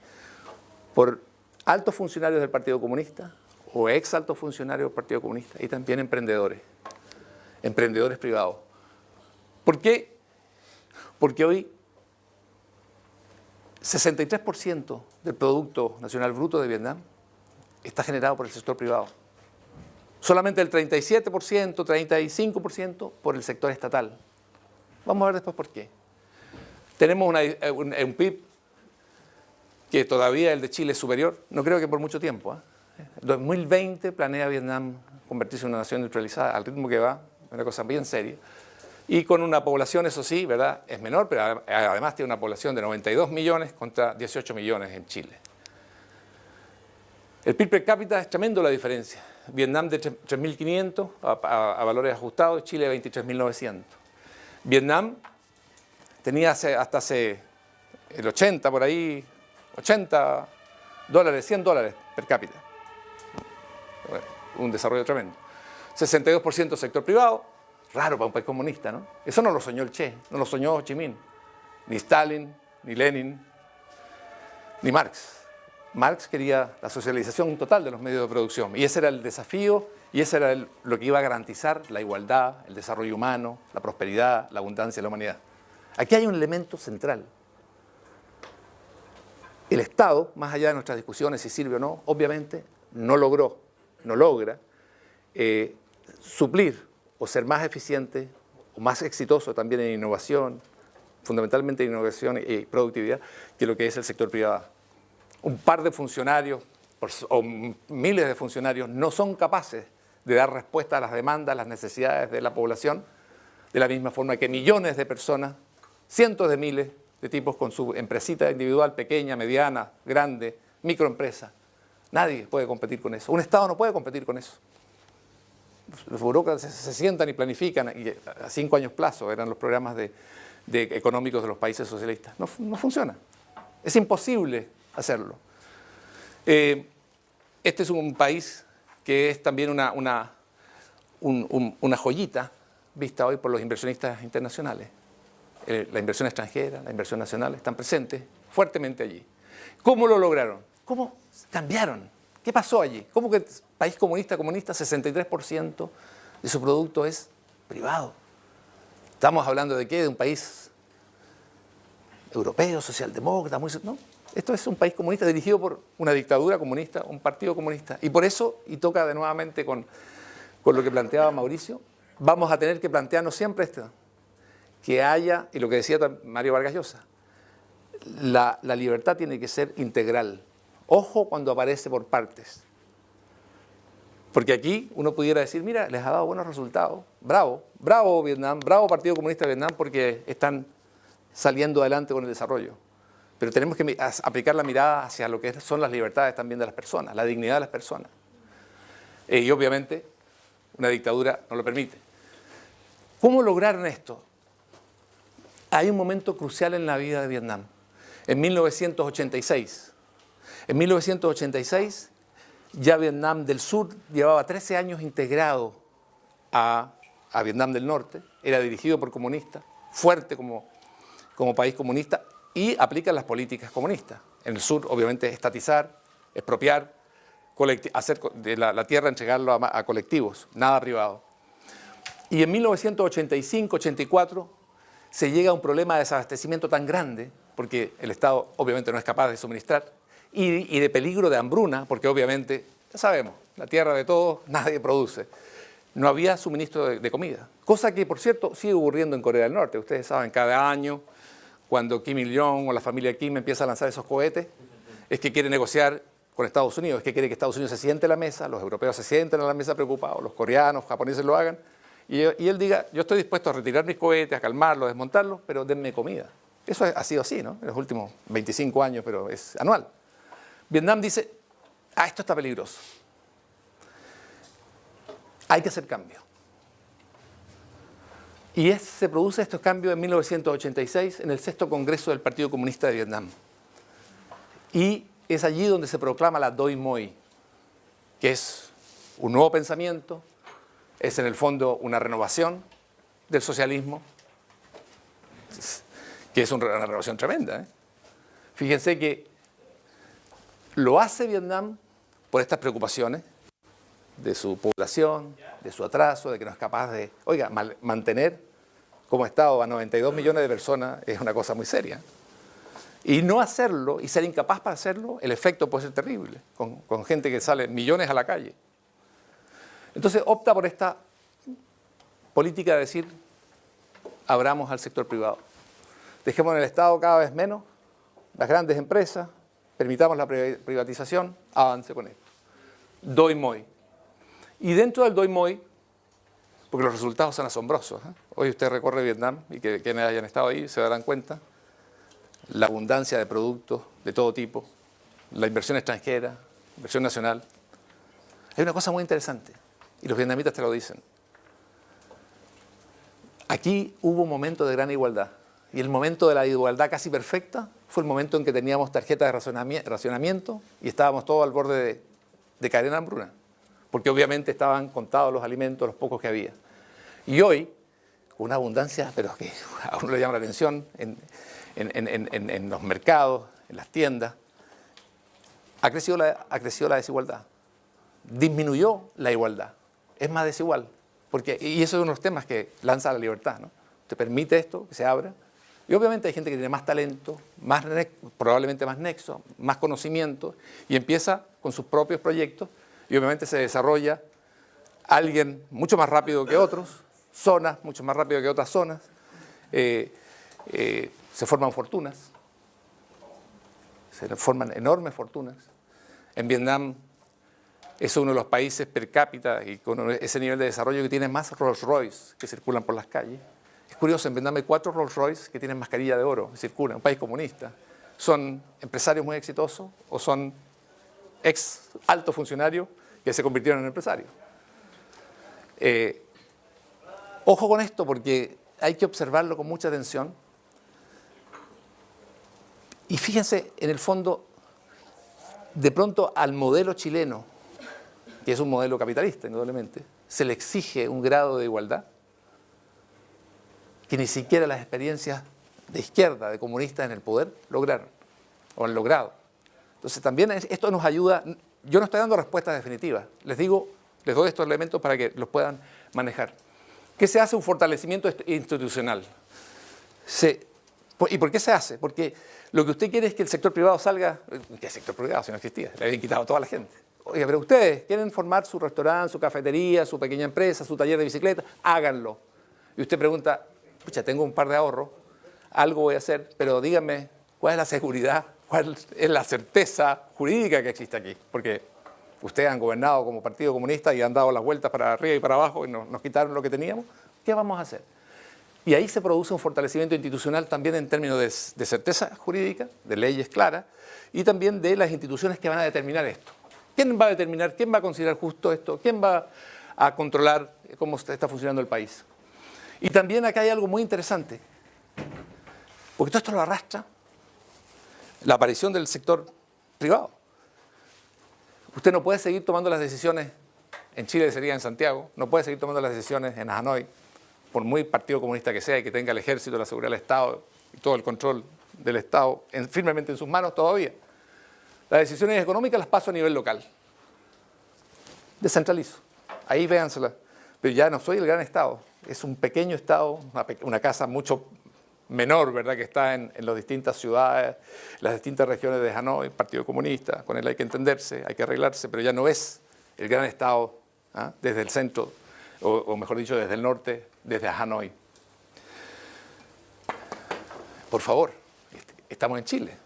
por altos funcionarios del Partido Comunista o ex altos funcionarios del Partido Comunista y también emprendedores privados. ¿Por qué? Porque hoy 63% del Producto Nacional Bruto de Vietnam está generado por el sector privado. Solamente el 37%, 35% por el sector estatal. Vamos a ver después por qué. Tenemos un PIB que todavía el de Chile es superior, no creo que por mucho tiempo. En 2020 planea Vietnam convertirse en una nación industrializada al ritmo que va, una cosa bien seria. Y con una población, eso sí, ¿verdad? Es menor, pero además tiene una población de 92 millones contra 18 millones en Chile. El PIB per cápita es tremendo la diferencia. Vietnam de 3.500 a valores ajustados, Chile 23.900. Vietnam tenía hasta hace el 80 por ahí, 80 dólares, 100 dólares per cápita. Bueno, un desarrollo tremendo. 62% sector privado, raro para un país comunista, ¿no? Eso no lo soñó el Che, no lo soñó Ho Chi Minh, ni Stalin, ni Lenin, ni Marx. Marx quería la socialización total de los medios de producción y ese era el desafío y ese era lo que iba a garantizar la igualdad, el desarrollo humano, la prosperidad, la abundancia de la humanidad. Aquí hay un elemento central. El Estado, más allá de nuestras discusiones si sirve o no, obviamente no logra suplir o ser más eficiente o más exitoso también en innovación, fundamentalmente en innovación y productividad, que lo que es el sector privado. Un par de funcionarios o miles de funcionarios no son capaces de dar respuesta a las demandas, a las necesidades de la población, de la misma forma que millones de personas, cientos de miles de tipos con su empresita individual, pequeña, mediana, grande, microempresa. Nadie puede competir con eso. Un Estado no puede competir con eso. Los burócratas se sientan y planifican, y a 5 años plazo eran los programas económicos de los países socialistas. No funciona. Es imposible hacerlo. Este es un país que es también una joyita vista hoy por los inversionistas internacionales. La inversión extranjera, la inversión nacional están presentes fuertemente allí. ¿Cómo lo lograron? ¿Cómo cambiaron? ¿Qué pasó allí? ¿Cómo que el país comunista, 63% de su producto es privado? ¿Estamos hablando de qué? ¿De un país europeo, socialdemócrata? No. Esto es un país comunista dirigido por una dictadura comunista, un partido comunista. Y por eso, y toca de nuevamente con lo que planteaba Mauricio, vamos a tener que plantearnos siempre esto, que haya, y lo que decía Mario Vargas Llosa, la libertad tiene que ser integral. Ojo cuando aparece por partes. Porque aquí uno pudiera decir, mira, les ha dado buenos resultados. Bravo, bravo Vietnam, bravo Partido Comunista de Vietnam porque están saliendo adelante con el desarrollo. Pero tenemos que aplicar la mirada hacia lo que son las libertades también de las personas, la dignidad de las personas. Y obviamente una dictadura no lo permite. ¿Cómo lograron esto? Hay un momento crucial en la vida de Vietnam. En 1986. En 1986 ya Vietnam del Sur llevaba 13 años integrado a Vietnam del Norte. Era dirigido por comunistas, fuerte como país comunista, y aplican las políticas comunistas. En el sur, obviamente, estatizar, expropiar, hacer de la tierra, entregarlo a colectivos, nada privado. Y en 1985-84 se llega a un problema de desabastecimiento tan grande, porque el Estado obviamente no es capaz de suministrar, y de peligro de hambruna, porque obviamente, ya sabemos, la tierra de todos, nadie produce. No había suministro de comida. Cosa que, por cierto, sigue ocurriendo en Corea del Norte. Ustedes saben, cada año, cuando Kim Il-jong o la familia Kim empieza a lanzar esos cohetes, es que quiere negociar con Estados Unidos, es que quiere que Estados Unidos se siente a la mesa, los europeos se sienten a la mesa preocupados, los coreanos, japoneses lo hagan, y él diga, yo estoy dispuesto a retirar mis cohetes, a calmarlos, a desmontarlos, pero denme comida. Eso ha sido así, ¿no? En los últimos 25 años, pero es anual. Vietnam dice, esto está peligroso. Hay que hacer cambio. Y se produce estos cambios en 1986 en el 6º Congreso del Partido Comunista de Vietnam. Y es allí donde se proclama la Doi Moi, que es un nuevo pensamiento, es en el fondo una renovación del socialismo, que es una renovación tremenda, ¿eh? Fíjense que lo hace Vietnam por estas preocupaciones de su población, de su atraso, de que no es capaz de, oiga, mantener como Estado a 92 millones de personas es una cosa muy seria. Y no hacerlo, y ser incapaz para hacerlo, el efecto puede ser terrible, con gente que sale millones a la calle. Entonces opta por esta política de decir, abramos al sector privado. Dejemos en el Estado cada vez menos, las grandes empresas, permitamos la privatización, avance con esto. Doi Moi. Y dentro del Doi Moi, porque los resultados son asombrosos, ¿eh? Hoy usted recorre Vietnam y quienes hayan estado ahí se darán cuenta, la abundancia de productos de todo tipo, la inversión extranjera, inversión nacional. Hay una cosa muy interesante, y los vietnamitas te lo dicen. Aquí hubo un momento de gran igualdad, y el momento de la igualdad casi perfecta fue el momento en que teníamos tarjetas de racionamiento y estábamos todos al borde de caer en hambruna, porque obviamente estaban contados los alimentos, los pocos que había. Y hoy, con una abundancia, pero que a uno le llama la atención, en los mercados, en las tiendas, ha crecido la desigualdad, disminuyó la igualdad, es más desigual, y eso es uno de los temas que lanza la libertad, ¿no? Te permite esto, que se abra, y obviamente hay gente que tiene más talento, probablemente más nexo, más conocimiento, y empieza con sus propios proyectos, y obviamente se desarrolla alguien mucho más rápido que otros, zonas mucho más rápido que otras zonas, se forman fortunas, se forman enormes fortunas. En Vietnam es uno de los países per cápita y con ese nivel de desarrollo que tiene más Rolls Royce que circulan por las calles. Es curioso, en Vietnam hay 4 Rolls Royce que tienen mascarilla de oro, que circulan, un país comunista. Son empresarios muy exitosos o son ex altos funcionarios que se convirtieron en empresarios. Ojo con esto porque hay que observarlo con mucha atención. Y fíjense, en el fondo, de pronto al modelo chileno, que es un modelo capitalista, indudablemente, se le exige un grado de igualdad que ni siquiera las experiencias de izquierda, de comunistas en el poder, lograron o han logrado. Entonces también esto nos ayuda. Yo no estoy dando respuestas definitivas, les doy estos elementos para que los puedan manejar. ¿Qué se hace? Un fortalecimiento institucional. ¿Y por qué se hace? Porque lo que usted quiere es que el sector privado salga. ¿Qué sector privado? Si no existía, le habían quitado a toda la gente. Oiga, pero ustedes quieren formar su restaurante, su cafetería, su pequeña empresa, su taller de bicicleta, háganlo. Y usted pregunta, pucha, tengo un par de ahorros, algo voy a hacer, pero díganme, ¿cuál es la seguridad? ¿Cuál es la certeza jurídica que existe aquí? Porque ustedes han gobernado como Partido Comunista y han dado las vueltas para arriba y para abajo y nos quitaron lo que teníamos. ¿Qué vamos a hacer? Y ahí se produce un fortalecimiento institucional también en términos de certeza jurídica, de leyes claras, y también de las instituciones que van a determinar esto. ¿Quién va a determinar, quién va a considerar justo esto? ¿Quién va a controlar cómo está funcionando el país? Y también acá hay algo muy interesante, porque todo esto lo arrastra la aparición del sector privado. Usted no puede seguir tomando las decisiones, en Chile sería en Santiago, no puede seguir tomando las decisiones en Hanoi, por muy partido comunista que sea y que tenga el ejército, la seguridad del Estado y todo el control del Estado firmemente en sus manos todavía. Las decisiones económicas las paso a nivel local. Descentralizo. Ahí véanselas. Pero ya no soy el gran Estado. Es un pequeño Estado, una casa mucho menor, ¿verdad?, que está en las distintas ciudades, las distintas regiones de Hanoi, Partido Comunista. Con él hay que entenderse, hay que arreglarse, pero ya no es el gran Estado, ¿ah?, desde el centro, o mejor dicho, desde el norte, desde Hanoi. Por favor, estamos en Chile.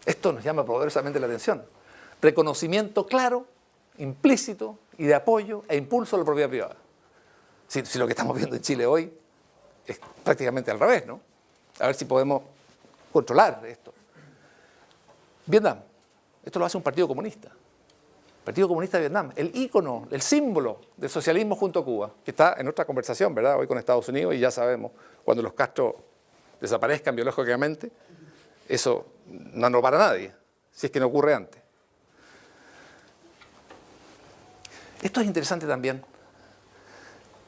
Esto nos llama poderosamente la atención. Reconocimiento claro, implícito y de apoyo e impulso a la propiedad privada. Si lo que estamos viendo en Chile hoy es prácticamente al revés, ¿no? A ver si podemos controlar esto. Vietnam, esto lo hace un partido comunista. Partido Comunista de Vietnam, el ícono, el símbolo del socialismo junto a Cuba, que está en otra conversación, ¿verdad?, hoy con Estados Unidos, y ya sabemos, cuando los Castro desaparezcan biológicamente, eso no para nadie, si es que no ocurre antes. Esto es interesante también,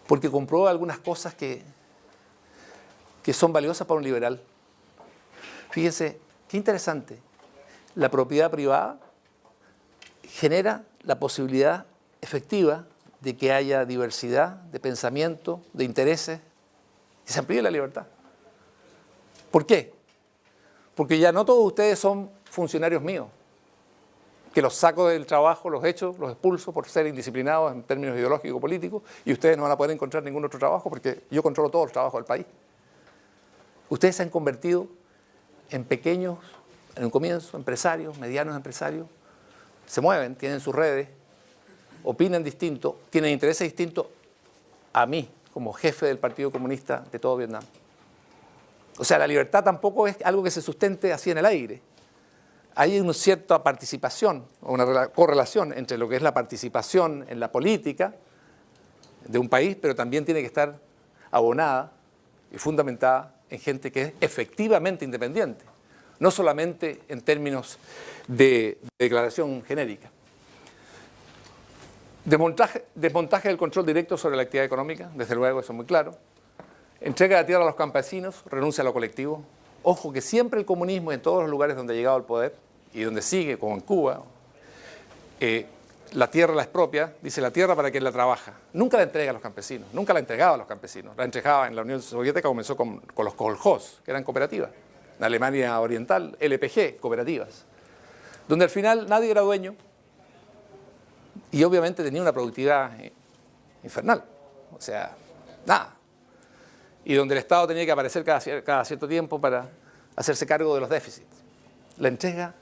porque comprueba algunas cosas que son valiosas para un liberal. Fíjense, qué interesante, la propiedad privada genera la posibilidad efectiva de que haya diversidad de pensamiento, de intereses, y se amplíe la libertad. ¿Por qué? Porque ya no todos ustedes son funcionarios míos, que los saco del trabajo, los echo, los expulso por ser indisciplinados en términos ideológicos, políticos, y ustedes no van a poder encontrar ningún otro trabajo porque yo controlo todos los trabajos del país. Ustedes se han convertido en pequeños, en un comienzo, empresarios, medianos empresarios, se mueven, tienen sus redes, opinan distinto, tienen intereses distintos a mí, como jefe del Partido Comunista de todo Vietnam. O sea, la libertad tampoco es algo que se sustente así en el aire. Hay una cierta participación, o una correlación entre lo que es la participación en la política de un país, pero también tiene que estar abonada y fundamentada en gente que es efectivamente independiente, no solamente en términos de declaración genérica. Desmontaje del control directo sobre la actividad económica, desde luego, eso es muy claro. Entrega de tierra a los campesinos, renuncia a lo colectivo. Ojo que siempre el comunismo, en todos los lugares donde ha llegado al poder, y donde sigue, como en Cuba, la tierra la expropia, dice la tierra para quien la trabaja. Nunca la entrega a los campesinos, nunca la entregaba a los campesinos. La entregaba en la Unión Soviética, comenzó con los kolkhozs, que eran cooperativas. En Alemania Oriental, LPG, cooperativas. Donde al final nadie era dueño y obviamente tenía una productividad infernal. O sea, nada. Y donde el Estado tenía que aparecer cada cierto tiempo para hacerse cargo de los déficits. La entrega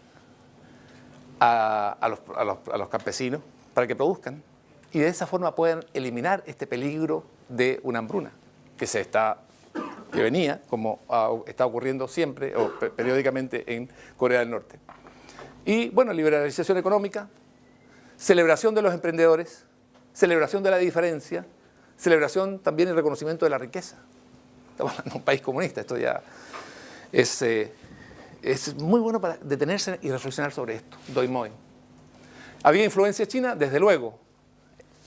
a los campesinos para que produzcan y de esa forma puedan eliminar este peligro de una hambruna que venía, como está ocurriendo siempre o periódicamente en Corea del Norte. Y bueno, liberalización económica, celebración de los emprendedores, celebración de la diferencia, celebración también y reconocimiento de la riqueza. Estamos hablando de un país comunista, esto ya es muy bueno para detenerse y reflexionar sobre esto. Doi Moi. ¿Había influencia china? Desde luego.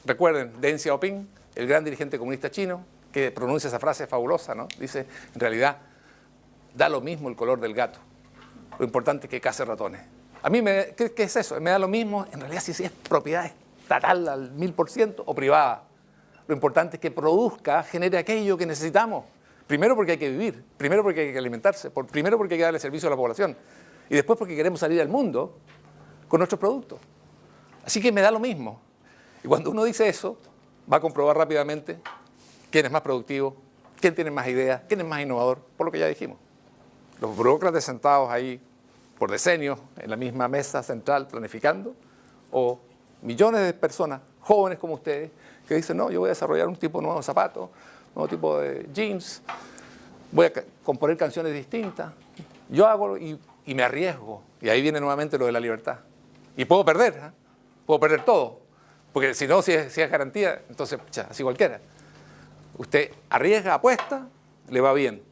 Recuerden, Deng Xiaoping, el gran dirigente comunista chino, que pronuncia esa frase fabulosa, ¿no? Dice, en realidad, da lo mismo el color del gato. Lo importante es que case ratones. A mí, ¿qué es eso? Me da lo mismo, en realidad, si es propiedad estatal al 1000% o privada. Lo importante es que produzca, genere aquello que necesitamos. Primero porque hay que vivir, primero porque hay que alimentarse, primero porque hay que darle servicio a la población y después porque queremos salir al mundo con nuestros productos. Así que me da lo mismo. Y cuando uno dice eso, va a comprobar rápidamente quién es más productivo, quién tiene más ideas, quién es más innovador, por lo que ya dijimos. Los burócratas sentados ahí por decenios en la misma mesa central planificando, o millones de personas jóvenes como ustedes que dicen, no, yo voy a desarrollar un tipo nuevo de zapatos, nuevo tipo de jeans, voy a componer canciones distintas, yo hago y me arriesgo, y ahí viene nuevamente lo de la libertad. Y puedo perder, ¿eh? Puedo perder todo, porque si no, si es garantía, entonces, así cualquiera. Usted arriesga, apuesta, le va bien.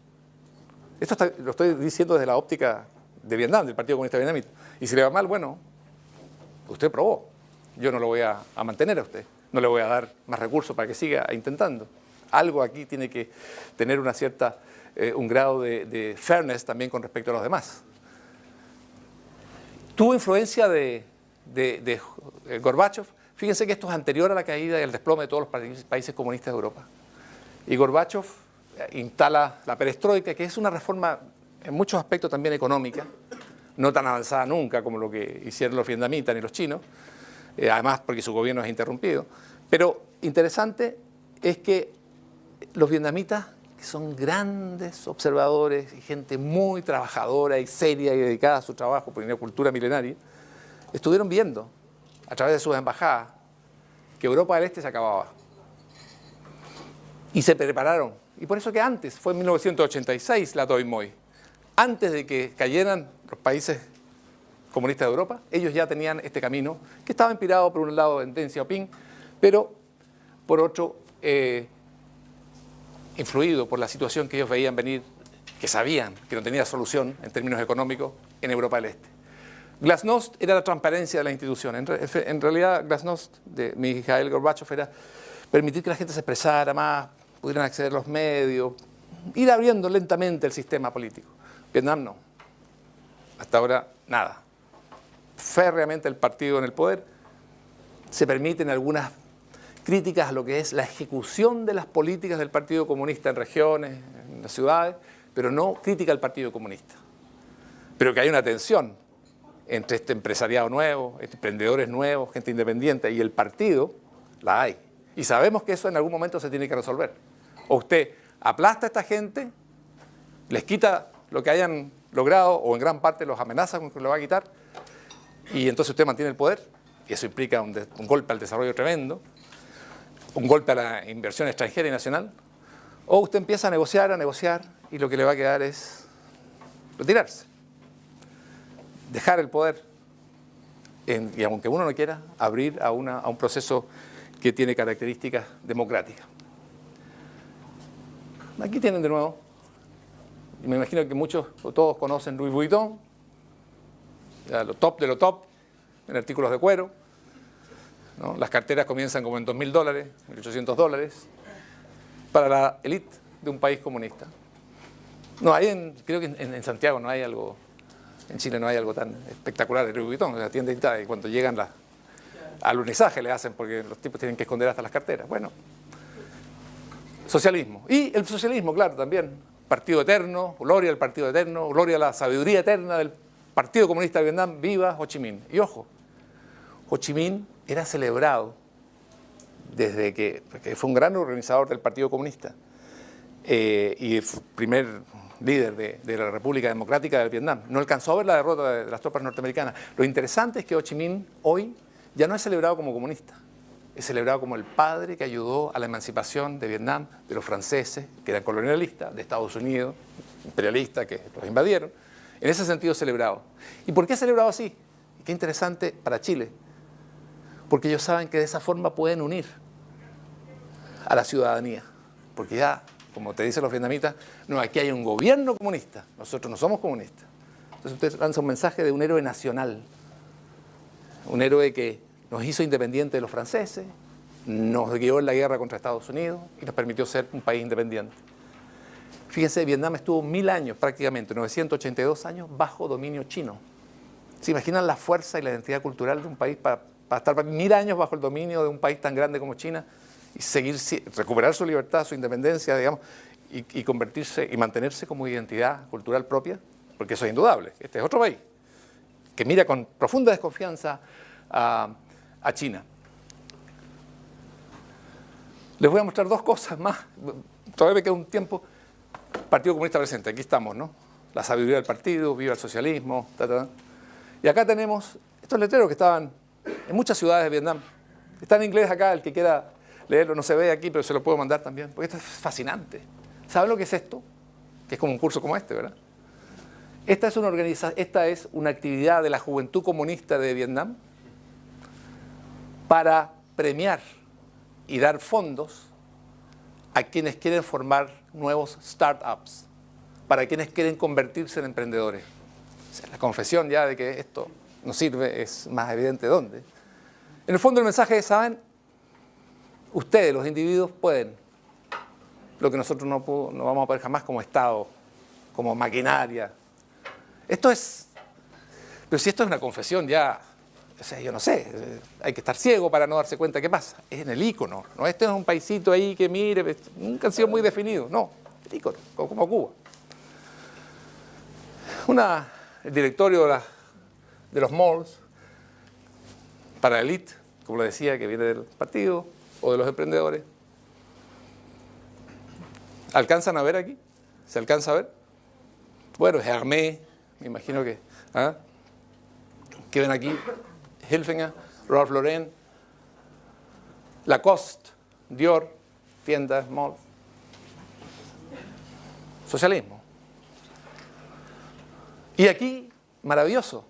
Esto lo estoy diciendo desde la óptica de Vietnam, del Partido Comunista Vietnamita. Y si le va mal, bueno, usted probó. Yo no lo voy a mantener a usted, no le voy a dar más recursos para que siga intentando. Algo aquí tiene que tener una cierta, un grado de fairness también con respecto a los demás. Tuvo influencia de Gorbachev. Fíjense que esto es anterior a la caída y al desplome de todos los países comunistas de Europa. Y Gorbachev instala la perestroika, que es una reforma en muchos aspectos también económica, no tan avanzada nunca como lo que hicieron los vietnamitas ni los chinos, además porque su gobierno es interrumpido. Pero interesante es que los vietnamitas, que son grandes observadores y gente muy trabajadora y seria y dedicada a su trabajo por una cultura milenaria, estuvieron viendo a través de sus embajadas que Europa del Este se acababa. Y se prepararon. Y por eso que antes, fue en 1986 la Doi Moi, antes de que cayeran los países comunistas de Europa, ellos ya tenían este camino que estaba inspirado por un lado en Deng Xiaoping, pero por otro influido por la situación que ellos veían venir, que sabían que no tenía solución en términos económicos en Europa del Este. Glasnost era la transparencia de la institución. En realidad, Glasnost de Mikhail Gorbachev era permitir que la gente se expresara más, pudieran acceder a los medios, ir abriendo lentamente el sistema político. Vietnam no. Hasta ahora, nada. Férreamente el partido en el poder. Se permiten algunas críticas a lo que es la ejecución de las políticas del Partido Comunista en regiones, en las ciudades, pero no crítica al Partido Comunista. Pero que hay una tensión entre este empresariado nuevo, emprendedores nuevos, gente independiente y el partido, la hay. Y sabemos que eso en algún momento se tiene que resolver. O usted aplasta a esta gente, les quita lo que hayan logrado o en gran parte los amenaza con que lo va a quitar y entonces usted mantiene el poder y eso implica un golpe al desarrollo tremendo, un golpe a la inversión extranjera y nacional, o usted empieza a negociar y lo que le va a quedar es retirarse, dejar el poder y aunque uno no quiera, abrir a un proceso que tiene características democráticas. Aquí tienen de nuevo, me imagino que muchos o todos conocen Louis Vuitton, ya lo top de lo top, en artículos de cuero, ¿no? Las carteras comienzan como en $2.000, $1.800, para la élite de un país comunista. No hay creo que en Santiago no hay algo, en Chile no hay algo tan espectacular de Louis Vuitton, la tienda y cuando llegan al alunizaje le hacen porque los tipos tienen que esconder hasta las carteras. Bueno, socialismo. Y el socialismo, claro, también. Partido eterno, gloria al partido eterno, gloria a la sabiduría eterna del Partido Comunista de Vietnam, viva Ho Chi Minh. Y ojo, Ho Chi Minh era celebrado desde que fue un gran organizador del Partido Comunista y primer líder de la República Democrática de Vietnam. No alcanzó a ver la derrota de las tropas norteamericanas. Lo interesante es que Ho Chi Minh hoy ya no es celebrado como comunista. Es celebrado como el padre que ayudó a la emancipación de Vietnam, de los franceses, que eran colonialistas, de Estados Unidos, imperialistas, que los invadieron. En ese sentido celebrado. ¿Y por qué celebrado así? Qué interesante para Chile. Porque ellos saben que de esa forma pueden unir a la ciudadanía. Porque ya, como te dicen los vietnamitas, no, aquí hay un gobierno comunista, nosotros no somos comunistas. Entonces usted lanza un mensaje de un héroe nacional, un héroe que nos hizo independientes de los franceses, nos guió en la guerra contra Estados Unidos y nos permitió ser un país independiente. Fíjense, Vietnam estuvo 1000 años, prácticamente 982 años, bajo dominio chino. ¿Se imaginan la fuerza y la identidad cultural de un país para estar 1000 años bajo el dominio de un país tan grande como China y recuperar su libertad, su independencia, digamos, y convertirse y mantenerse como identidad cultural propia? Porque eso es indudable. Este es otro país que mira con profunda desconfianza a China. Les voy a mostrar dos cosas más. Todavía me queda un tiempo. Partido Comunista presente, aquí estamos, ¿no? La sabiduría del partido, viva el socialismo, Y acá tenemos estos letreros que estaban en muchas ciudades de Vietnam. Está en inglés acá, el que quiera leerlo, no se ve aquí, pero se lo puedo mandar también, porque esto es fascinante. ¿Saben lo que es esto? Que es como un curso como este, ¿verdad? Esta es una actividad de la Juventud Comunista de Vietnam para premiar y dar fondos a quienes quieren formar nuevos startups, para quienes quieren convertirse en emprendedores. O sea, la confesión ya de que esto no sirve es más evidente dónde. En el fondo el mensaje es, ¿saben? Ustedes, los individuos, pueden lo que nosotros no vamos a poder jamás como Estado, como maquinaria. Esto es... Pero si esto es una confesión ya... O sea, yo no sé, hay que estar ciego para no darse cuenta qué pasa. Es en el ícono, ¿no? Este es un paisito ahí que mire, nunca han sido muy definidos, no, el ícono, como Cuba. El directorio de los malls, para la elite, como le decía, que viene del partido o de los emprendedores. ¿Alcanzan a ver aquí? ¿Se alcanza a ver? Bueno, es Hermès, me imagino que... ¿ah? ¿Qué ven aquí? Hilfiger, Ralph Lauren, Lacoste, Dior, tiendas, malls. Socialismo. Y aquí, maravilloso,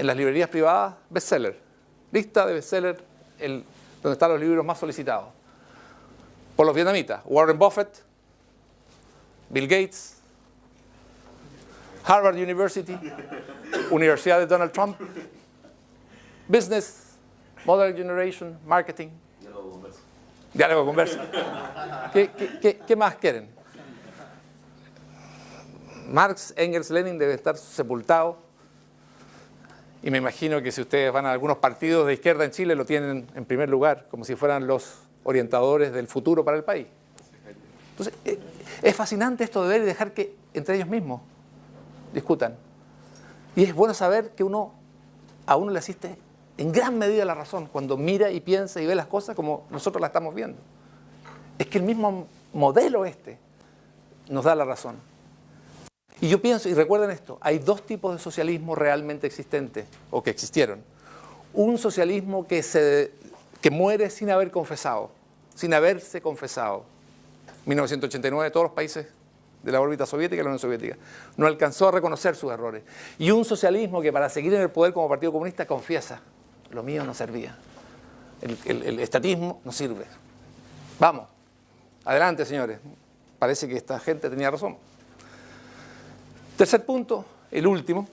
en las librerías privadas, bestseller. Lista de bestseller, donde están los libros más solicitados. Por los vietnamitas. Warren Buffett, Bill Gates, Harvard University, Universidad de Donald Trump, Business, Modern Generation, Marketing. Diálogo conversa. ¿Qué más quieren? Marx, Engels, Lenin deben estar sepultados. Y me imagino que si ustedes van a algunos partidos de izquierda en Chile, lo tienen en primer lugar, como si fueran los orientadores del futuro para el país. Entonces, es fascinante esto de ver y dejar que entre ellos mismos discutan. Y es bueno saber que a uno le asiste en gran medida la razón cuando mira y piensa y ve las cosas como nosotros las estamos viendo. Es que el mismo modelo nos da la razón. Y yo pienso, y recuerden esto, hay dos tipos de socialismo realmente existentes, o que existieron. Un socialismo que muere sin haber confesado, sin haberse confesado. 1989, todos los países de la órbita soviética y la Unión Soviética no alcanzó a reconocer sus errores. Y un socialismo que para seguir en el poder como Partido Comunista confiesa, lo mío no servía. El estatismo no sirve. Vamos, adelante señores. Parece que esta gente tenía razón. Tercer punto, el último,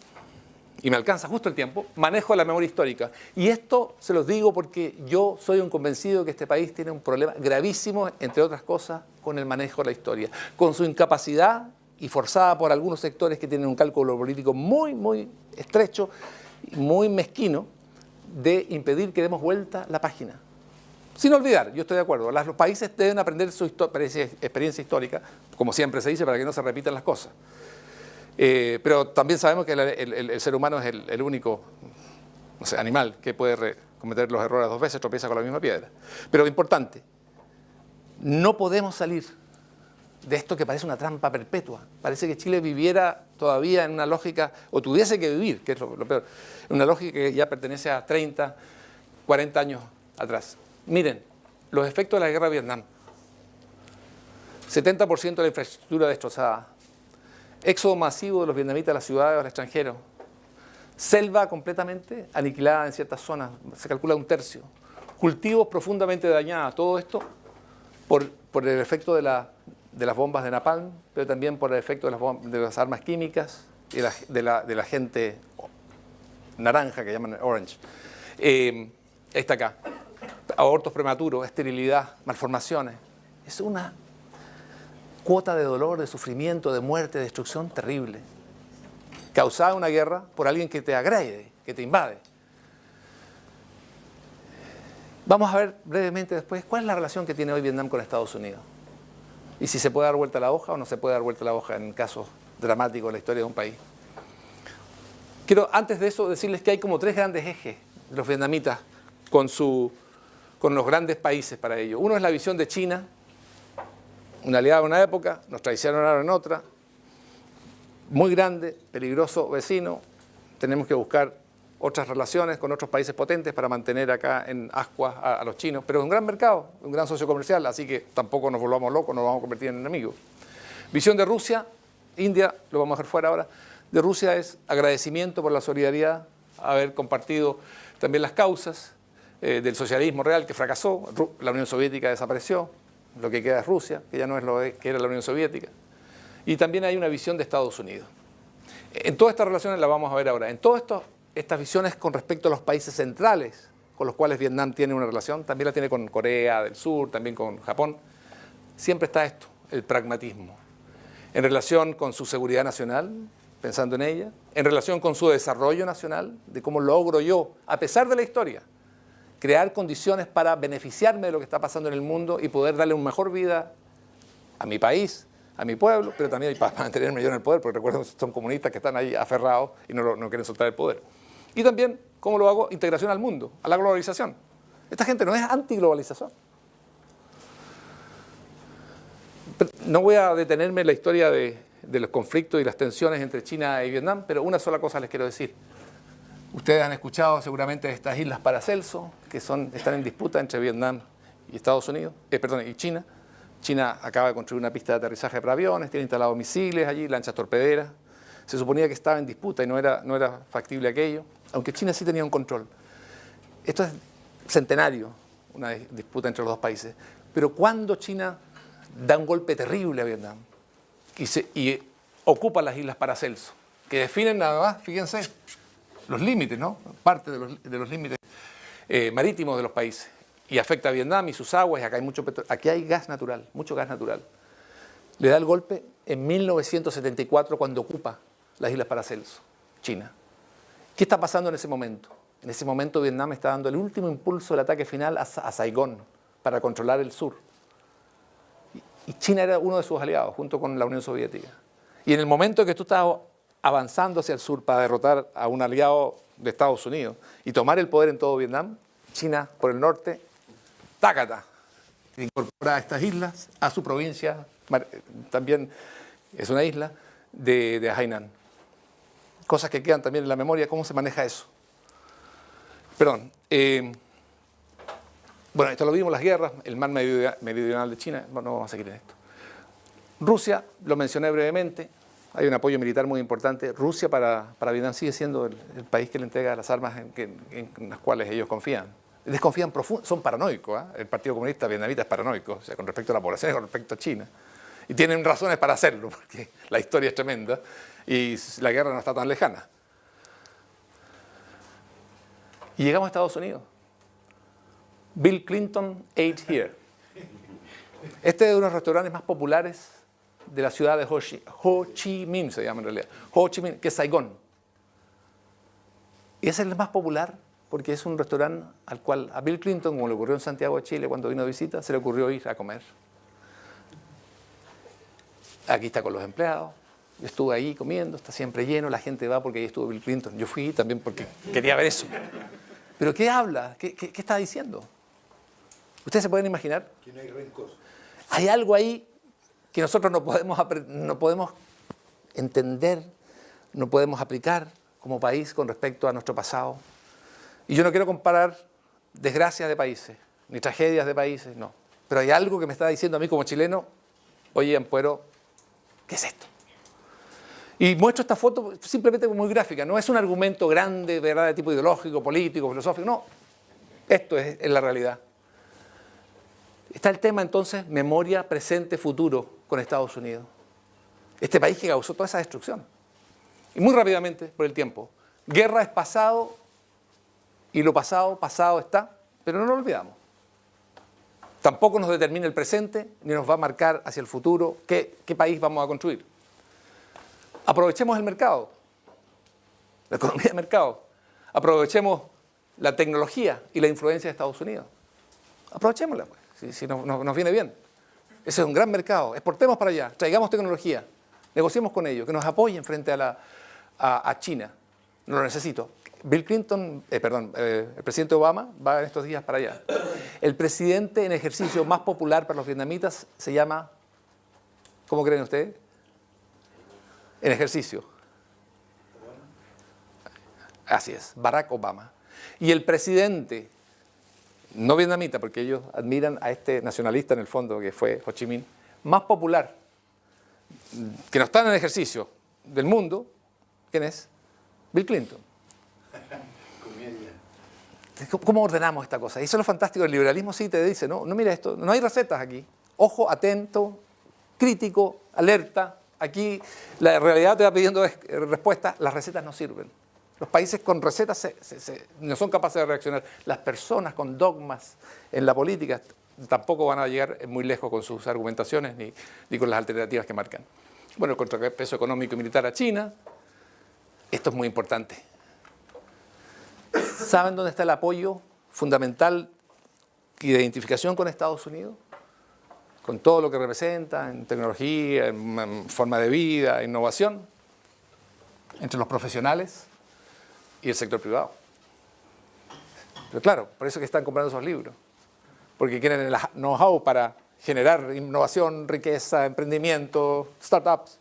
y me alcanza justo el tiempo, manejo de la memoria histórica. Y esto se los digo porque yo soy un convencido que este país tiene un problema gravísimo, entre otras cosas, con el manejo de la historia, con su incapacidad y forzada por algunos sectores que tienen un cálculo político muy, muy estrecho, muy mezquino, de impedir que demos vuelta la página. Sin olvidar, yo estoy de acuerdo, los países deben aprender su experiencia histórica, como siempre se dice, para que no se repitan las cosas. Pero también sabemos que el ser humano es el único animal que puede cometer los errores dos veces, tropieza con la misma piedra. Pero importante, no podemos salir de esto que parece una trampa perpetua. Parece que Chile viviera todavía en una lógica, o tuviese que vivir, que es lo peor, en una lógica que ya pertenece a 30, 40 años atrás. Miren, los efectos de la guerra de Vietnam. 70% de la infraestructura destrozada. Éxodo masivo de los vietnamitas a las ciudades o al extranjero. Selva completamente aniquilada en ciertas zonas, se calcula un tercio. Cultivos profundamente dañados. Todo esto por el efecto de las bombas de napalm, pero también por el efecto de las armas químicas y de la gente naranja, que llaman orange. Está acá. Abortos prematuros, esterilidad, malformaciones. Es una cuota de dolor, de sufrimiento, de muerte, de destrucción terrible, causada una guerra por alguien que te agrede, que te invade. Vamos a ver brevemente después cuál es la relación que tiene hoy Vietnam con Estados Unidos. Y si se puede dar vuelta la hoja o no se puede dar vuelta la hoja en casos dramáticos de la historia de un país. Quiero antes de eso decirles que hay como tres grandes ejes de los vietnamitas con los grandes países para ello. Uno es la visión de China, una aliada en una época, nos traicionaron en otra, muy grande, peligroso vecino, tenemos que buscar otras relaciones con otros países potentes para mantener acá en ascuas a los chinos, pero es un gran mercado, un gran socio comercial, así que tampoco nos volvamos locos, nos vamos a convertir en enemigos. Visión de Rusia, India, lo vamos a dejar fuera ahora, de Rusia es agradecimiento por la solidaridad, haber compartido también las causas del socialismo real que fracasó, la Unión Soviética desapareció, lo que queda es Rusia, que ya no es lo que era la Unión Soviética. Y también hay una visión de Estados Unidos. En todas estas relaciones las vamos a ver ahora. En todas estas visiones con respecto a los países centrales con los cuales Vietnam tiene una relación, también la tiene con Corea del Sur, también con Japón, siempre está esto, el pragmatismo. En relación con su seguridad nacional, pensando en ella, en relación con su desarrollo nacional, de cómo logro yo, a pesar de la historia, crear condiciones para beneficiarme de lo que está pasando en el mundo y poder darle una mejor vida a mi país, a mi pueblo, pero también para mantenerme yo en el poder, porque recuerden que son comunistas que están ahí aferrados y no quieren soltar el poder. Y también, ¿cómo lo hago? Integración al mundo, a la globalización. Esta gente no es antiglobalización. No voy a detenerme en la historia de los conflictos y las tensiones entre China y Vietnam, pero una sola cosa les quiero decir. Ustedes han escuchado seguramente de estas islas Paracelso, que están en disputa entre Vietnam y Estados Unidos, y China. China acaba de construir una pista de aterrizaje para aviones, tiene instalados misiles allí, lanchas torpederas. Se suponía que estaba en disputa y no era factible aquello, aunque China sí tenía un control. Esto es centenario, una disputa entre los dos países. Pero cuando China da un golpe terrible a Vietnam y ocupa las islas Paracelso, que definen nada más, fíjense, los límites, ¿no? Parte de los límites marítimos de los países, y afecta a Vietnam y sus aguas, y acá hay mucho petróleo, aquí hay gas natural, mucho gas natural. Le da el golpe en 1974 cuando ocupa las islas Paracelso, China. ¿Qué está pasando en ese momento? En ese momento Vietnam está dando el último impulso del ataque final a Saigón para controlar el sur. Y China era uno de sus aliados, junto con la Unión Soviética. Y en el momento que tú estabas avanzando hacia el sur para derrotar a un aliado de Estados Unidos y tomar el poder en todo Vietnam, China por el norte, tácata, incorpora estas islas a su provincia, también es una isla, de Hainan. Cosas que quedan también en la memoria, ¿cómo se maneja eso? Perdón. Bueno, esto lo vimos, las guerras, el mar meridional de China, no vamos a seguir en esto. Rusia, lo mencioné brevemente, hay un apoyo militar muy importante. Rusia para Vietnam sigue siendo el país que le entrega las armas en las cuales ellos confían. Desconfían profundo, son paranoicos, ¿eh? El Partido Comunista Vietnamita es paranoico, o sea, con respecto a la población y con respecto a China. Y tienen razones para hacerlo, porque la historia es tremenda y la guerra no está tan lejana. Y llegamos a Estados Unidos. Bill Clinton ate here. Este es uno de los restaurantes más populares de la ciudad de Ho Chi Minh, se llama en realidad. Ho Chi Minh, que es Saigón. Y ese es el más popular porque es un restaurante al cual a Bill Clinton, como le ocurrió en Santiago de Chile cuando vino de visita, se le ocurrió ir a comer. Aquí está con los empleados. Yo estuve ahí comiendo, está siempre lleno, la gente va porque ahí estuvo Bill Clinton. Yo fui también porque quería ver eso. ¿Pero qué habla? ¿Qué está diciendo? ¿Ustedes se pueden imaginar? Que no hay rencor. Hay algo ahí que nosotros no podemos entender, no podemos aplicar como país con respecto a nuestro pasado. Y yo no quiero comparar desgracias de países, ni tragedias de países, no. Pero hay algo que me está diciendo a mí como chileno, oye, Ampuero, ¿qué es esto? Y muestro esta foto simplemente muy gráfica, no es un argumento grande, ¿verdad?, de tipo ideológico, político, filosófico, no. Esto es la realidad. Está el tema entonces, memoria, presente, futuro con Estados Unidos. Este país que causó toda esa destrucción. Y muy rápidamente, por el tiempo. Guerra es pasado y lo pasado, pasado está, pero no lo olvidamos. Tampoco nos determina el presente ni nos va a marcar hacia el futuro qué país vamos a construir. Aprovechemos el mercado, la economía de mercado. Aprovechemos la tecnología y la influencia de Estados Unidos. Aprovechémosla, pues, si nos viene bien. Ese es un gran mercado. Exportemos para allá, traigamos tecnología, negociemos con ellos, que nos apoyen frente a China. No lo necesito. Bill Clinton, el presidente Obama va en estos días para allá. El presidente en ejercicio más popular para los vietnamitas se llama, ¿cómo creen ustedes? En ejercicio. Así es, Barack Obama. Y el presidente, no vietnamita, porque ellos admiran a este nacionalista en el fondo, que fue Ho Chi Minh, más popular, que no está en el ejercicio del mundo, ¿quién es? Bill Clinton. ¿Cómo ordenamos esta cosa? Y eso es lo fantástico del liberalismo, sí te dice, no, mira esto, no hay recetas aquí. Ojo, atento, crítico, alerta. Aquí la realidad te va pidiendo respuestas, las recetas no sirven. Los países con recetas no son capaces de reaccionar. Las personas con dogmas en la política tampoco van a llegar muy lejos con sus argumentaciones ni con las alternativas que marcan. Bueno, el contrapeso económico y militar a China, esto es muy importante. ¿Saben dónde está el apoyo fundamental y de identificación con Estados Unidos? Con todo lo que representa en tecnología, en forma de vida, innovación, entre los profesionales y el sector privado. Pero claro, por eso es que están comprando esos libros, porque quieren el know-how para generar innovación, riqueza, emprendimiento, startups.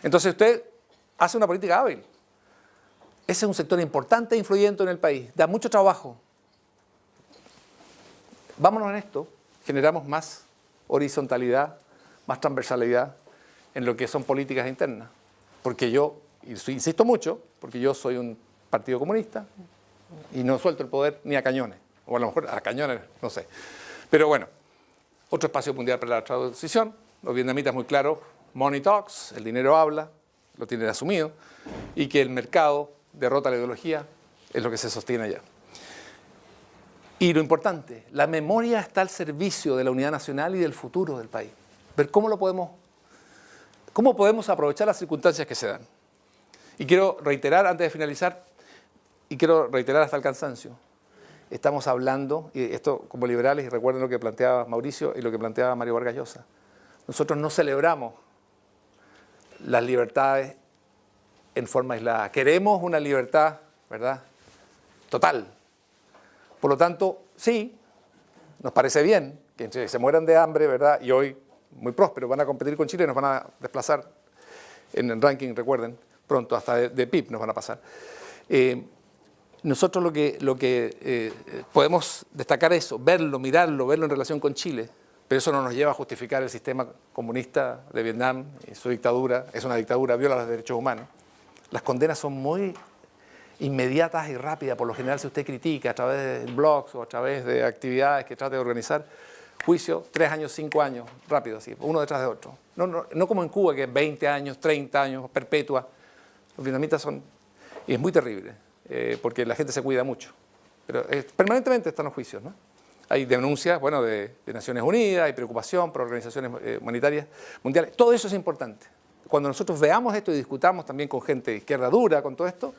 Entonces usted hace una política hábil. Ese es un sector importante e influyente en el país, da mucho trabajo. Vámonos en esto, generamos más horizontalidad, más transversalidad en lo que son políticas internas. porque yo, insisto mucho, porque yo soy un partido comunista y no suelto el poder ni a cañones, o a lo mejor a cañones, no sé. Pero bueno, otro espacio mundial para la transición, los vietnamitas muy claros, money talks, el dinero habla, lo tienen asumido, y que el mercado derrota la ideología, es lo que se sostiene allá. Y lo importante, la memoria está al servicio de la unidad nacional y del futuro del país. Ver cómo podemos aprovechar las circunstancias que se dan. Y quiero reiterar, antes de finalizar, y quiero reiterar hasta el cansancio, estamos hablando, y esto como liberales, y recuerden lo que planteaba Mauricio y lo que planteaba Mario Vargas Llosa, nosotros no celebramos las libertades en forma aislada. Queremos una libertad, ¿verdad?, total. Por lo tanto, sí, nos parece bien que se mueran de hambre, ¿verdad?, y hoy muy prósperos van a competir con Chile y nos van a desplazar en el ranking, recuerden, pronto hasta de PIB nos van a pasar. Nosotros lo que podemos destacar es eso, verlo en relación con Chile, pero eso no nos lleva a justificar el sistema comunista de Vietnam y su dictadura. Es una dictadura, viola los derechos humanos. Las condenas son muy inmediatas y rápidas. Por lo general, si usted critica a través de blogs o a través de actividades que trate de organizar, juicio, 3 años, 5 años, rápido, así, uno detrás de otro. No como en Cuba, que es 20 años, 30 años, perpetua. Los vietnamitas son... Y es muy terrible, porque la gente se cuida mucho. Pero permanentemente están los juicios, ¿no? Hay denuncias, bueno, de Naciones Unidas, hay preocupación por organizaciones humanitarias mundiales. Todo eso es importante. Cuando nosotros veamos esto y discutamos también con gente de izquierda dura, con todo esto,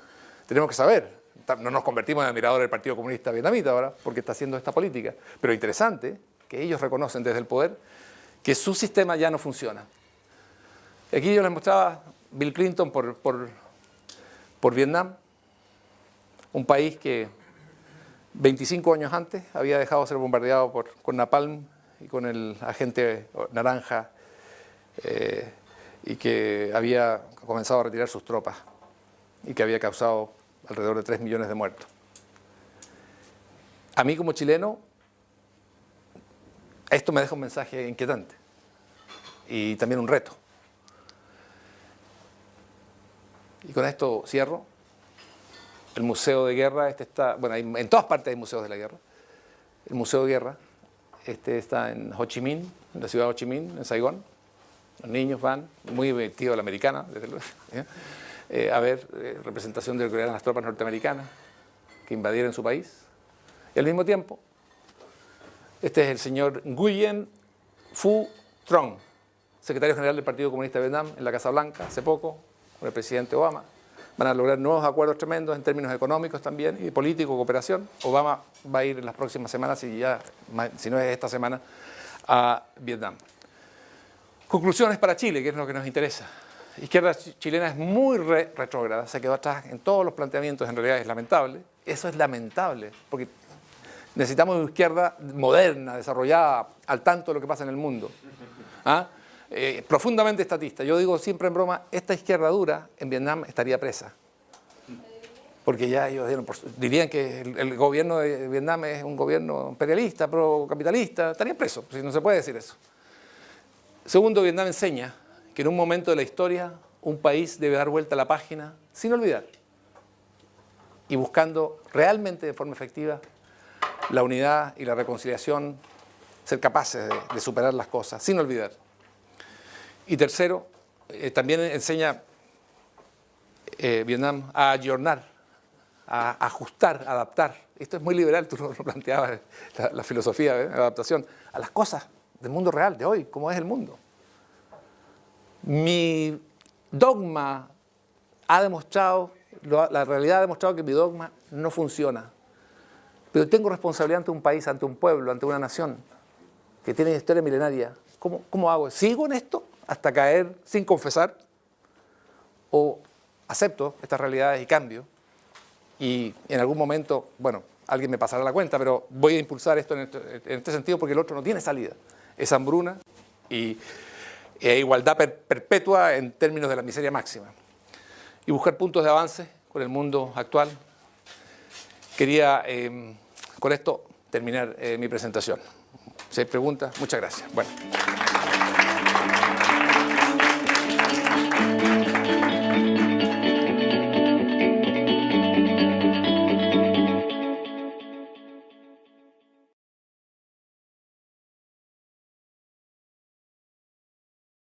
tenemos que saber. No nos convertimos en admiradores del Partido Comunista Vietnamita ahora, porque está haciendo esta política. Pero interesante que ellos reconocen desde el poder que su sistema ya no funciona. Aquí yo les mostraba Bill Clinton por Vietnam, un país que 25 años antes había dejado de ser bombardeado con napalm y con el agente naranja, y que había comenzado a retirar sus tropas y que había causado alrededor de 3 millones de muertos. A mí como chileno, esto me deja un mensaje inquietante y también un reto. Y con esto cierro. El Museo de Guerra, bueno, en todas partes hay museos de la guerra. El Museo de Guerra, está en Ho Chi Minh, en la ciudad de Ho Chi Minh, en Saigón. Los niños van, muy vestidos a la americana, desde luego, a ver representación de lo que eran las tropas norteamericanas que invadieron su país. Y al mismo tiempo, este es el señor Nguyen Phu Trong, secretario general del Partido Comunista de Vietnam, en la Casa Blanca, hace poco, con el presidente Obama. Van a lograr nuevos acuerdos tremendos en términos económicos también y políticos, cooperación. Obama va a ir en las próximas semanas, si no es esta semana, a Vietnam. Conclusiones para Chile, que es lo que nos interesa. La izquierda chilena es muy retrógrada, se quedó atrás en todos los planteamientos, en realidad es lamentable. Eso es lamentable, porque necesitamos una izquierda moderna, desarrollada, al tanto de lo que pasa en el mundo. ¿Ah? Profundamente estatista. Yo digo siempre en broma, esta izquierda dura en Vietnam estaría presa. Porque ya ellos dirían que el gobierno de Vietnam es un gobierno imperialista, pro-capitalista, estarían presos, si no se puede decir eso. Segundo, Vietnam enseña que en un momento de la historia un país debe dar vuelta a la página sin olvidar y buscando realmente de forma efectiva la unidad y la reconciliación, ser capaces de superar las cosas sin olvidar. Y tercero, también enseña Vietnam a ayornar, a ajustar, a adaptar. Esto es muy liberal, tú lo planteabas, la filosofía de adaptación a las cosas del mundo real, de hoy, como es el mundo. Mi dogma ha demostrado, la realidad ha demostrado que mi dogma no funciona. Pero tengo responsabilidad ante un país, ante un pueblo, ante una nación que tiene historia milenaria. ¿Cómo hago? ¿Sigo en esto hasta caer sin confesar? ¿O acepto estas realidades y cambio? Y en algún momento, bueno, alguien me pasará la cuenta, pero voy a impulsar esto en este sentido porque el otro no tiene salida. Es hambruna y igualdad perpetua en términos de la miseria máxima. Y buscar puntos de avance con el mundo actual. Quería con esto terminar mi presentación. Si hay preguntas, muchas gracias. Bueno.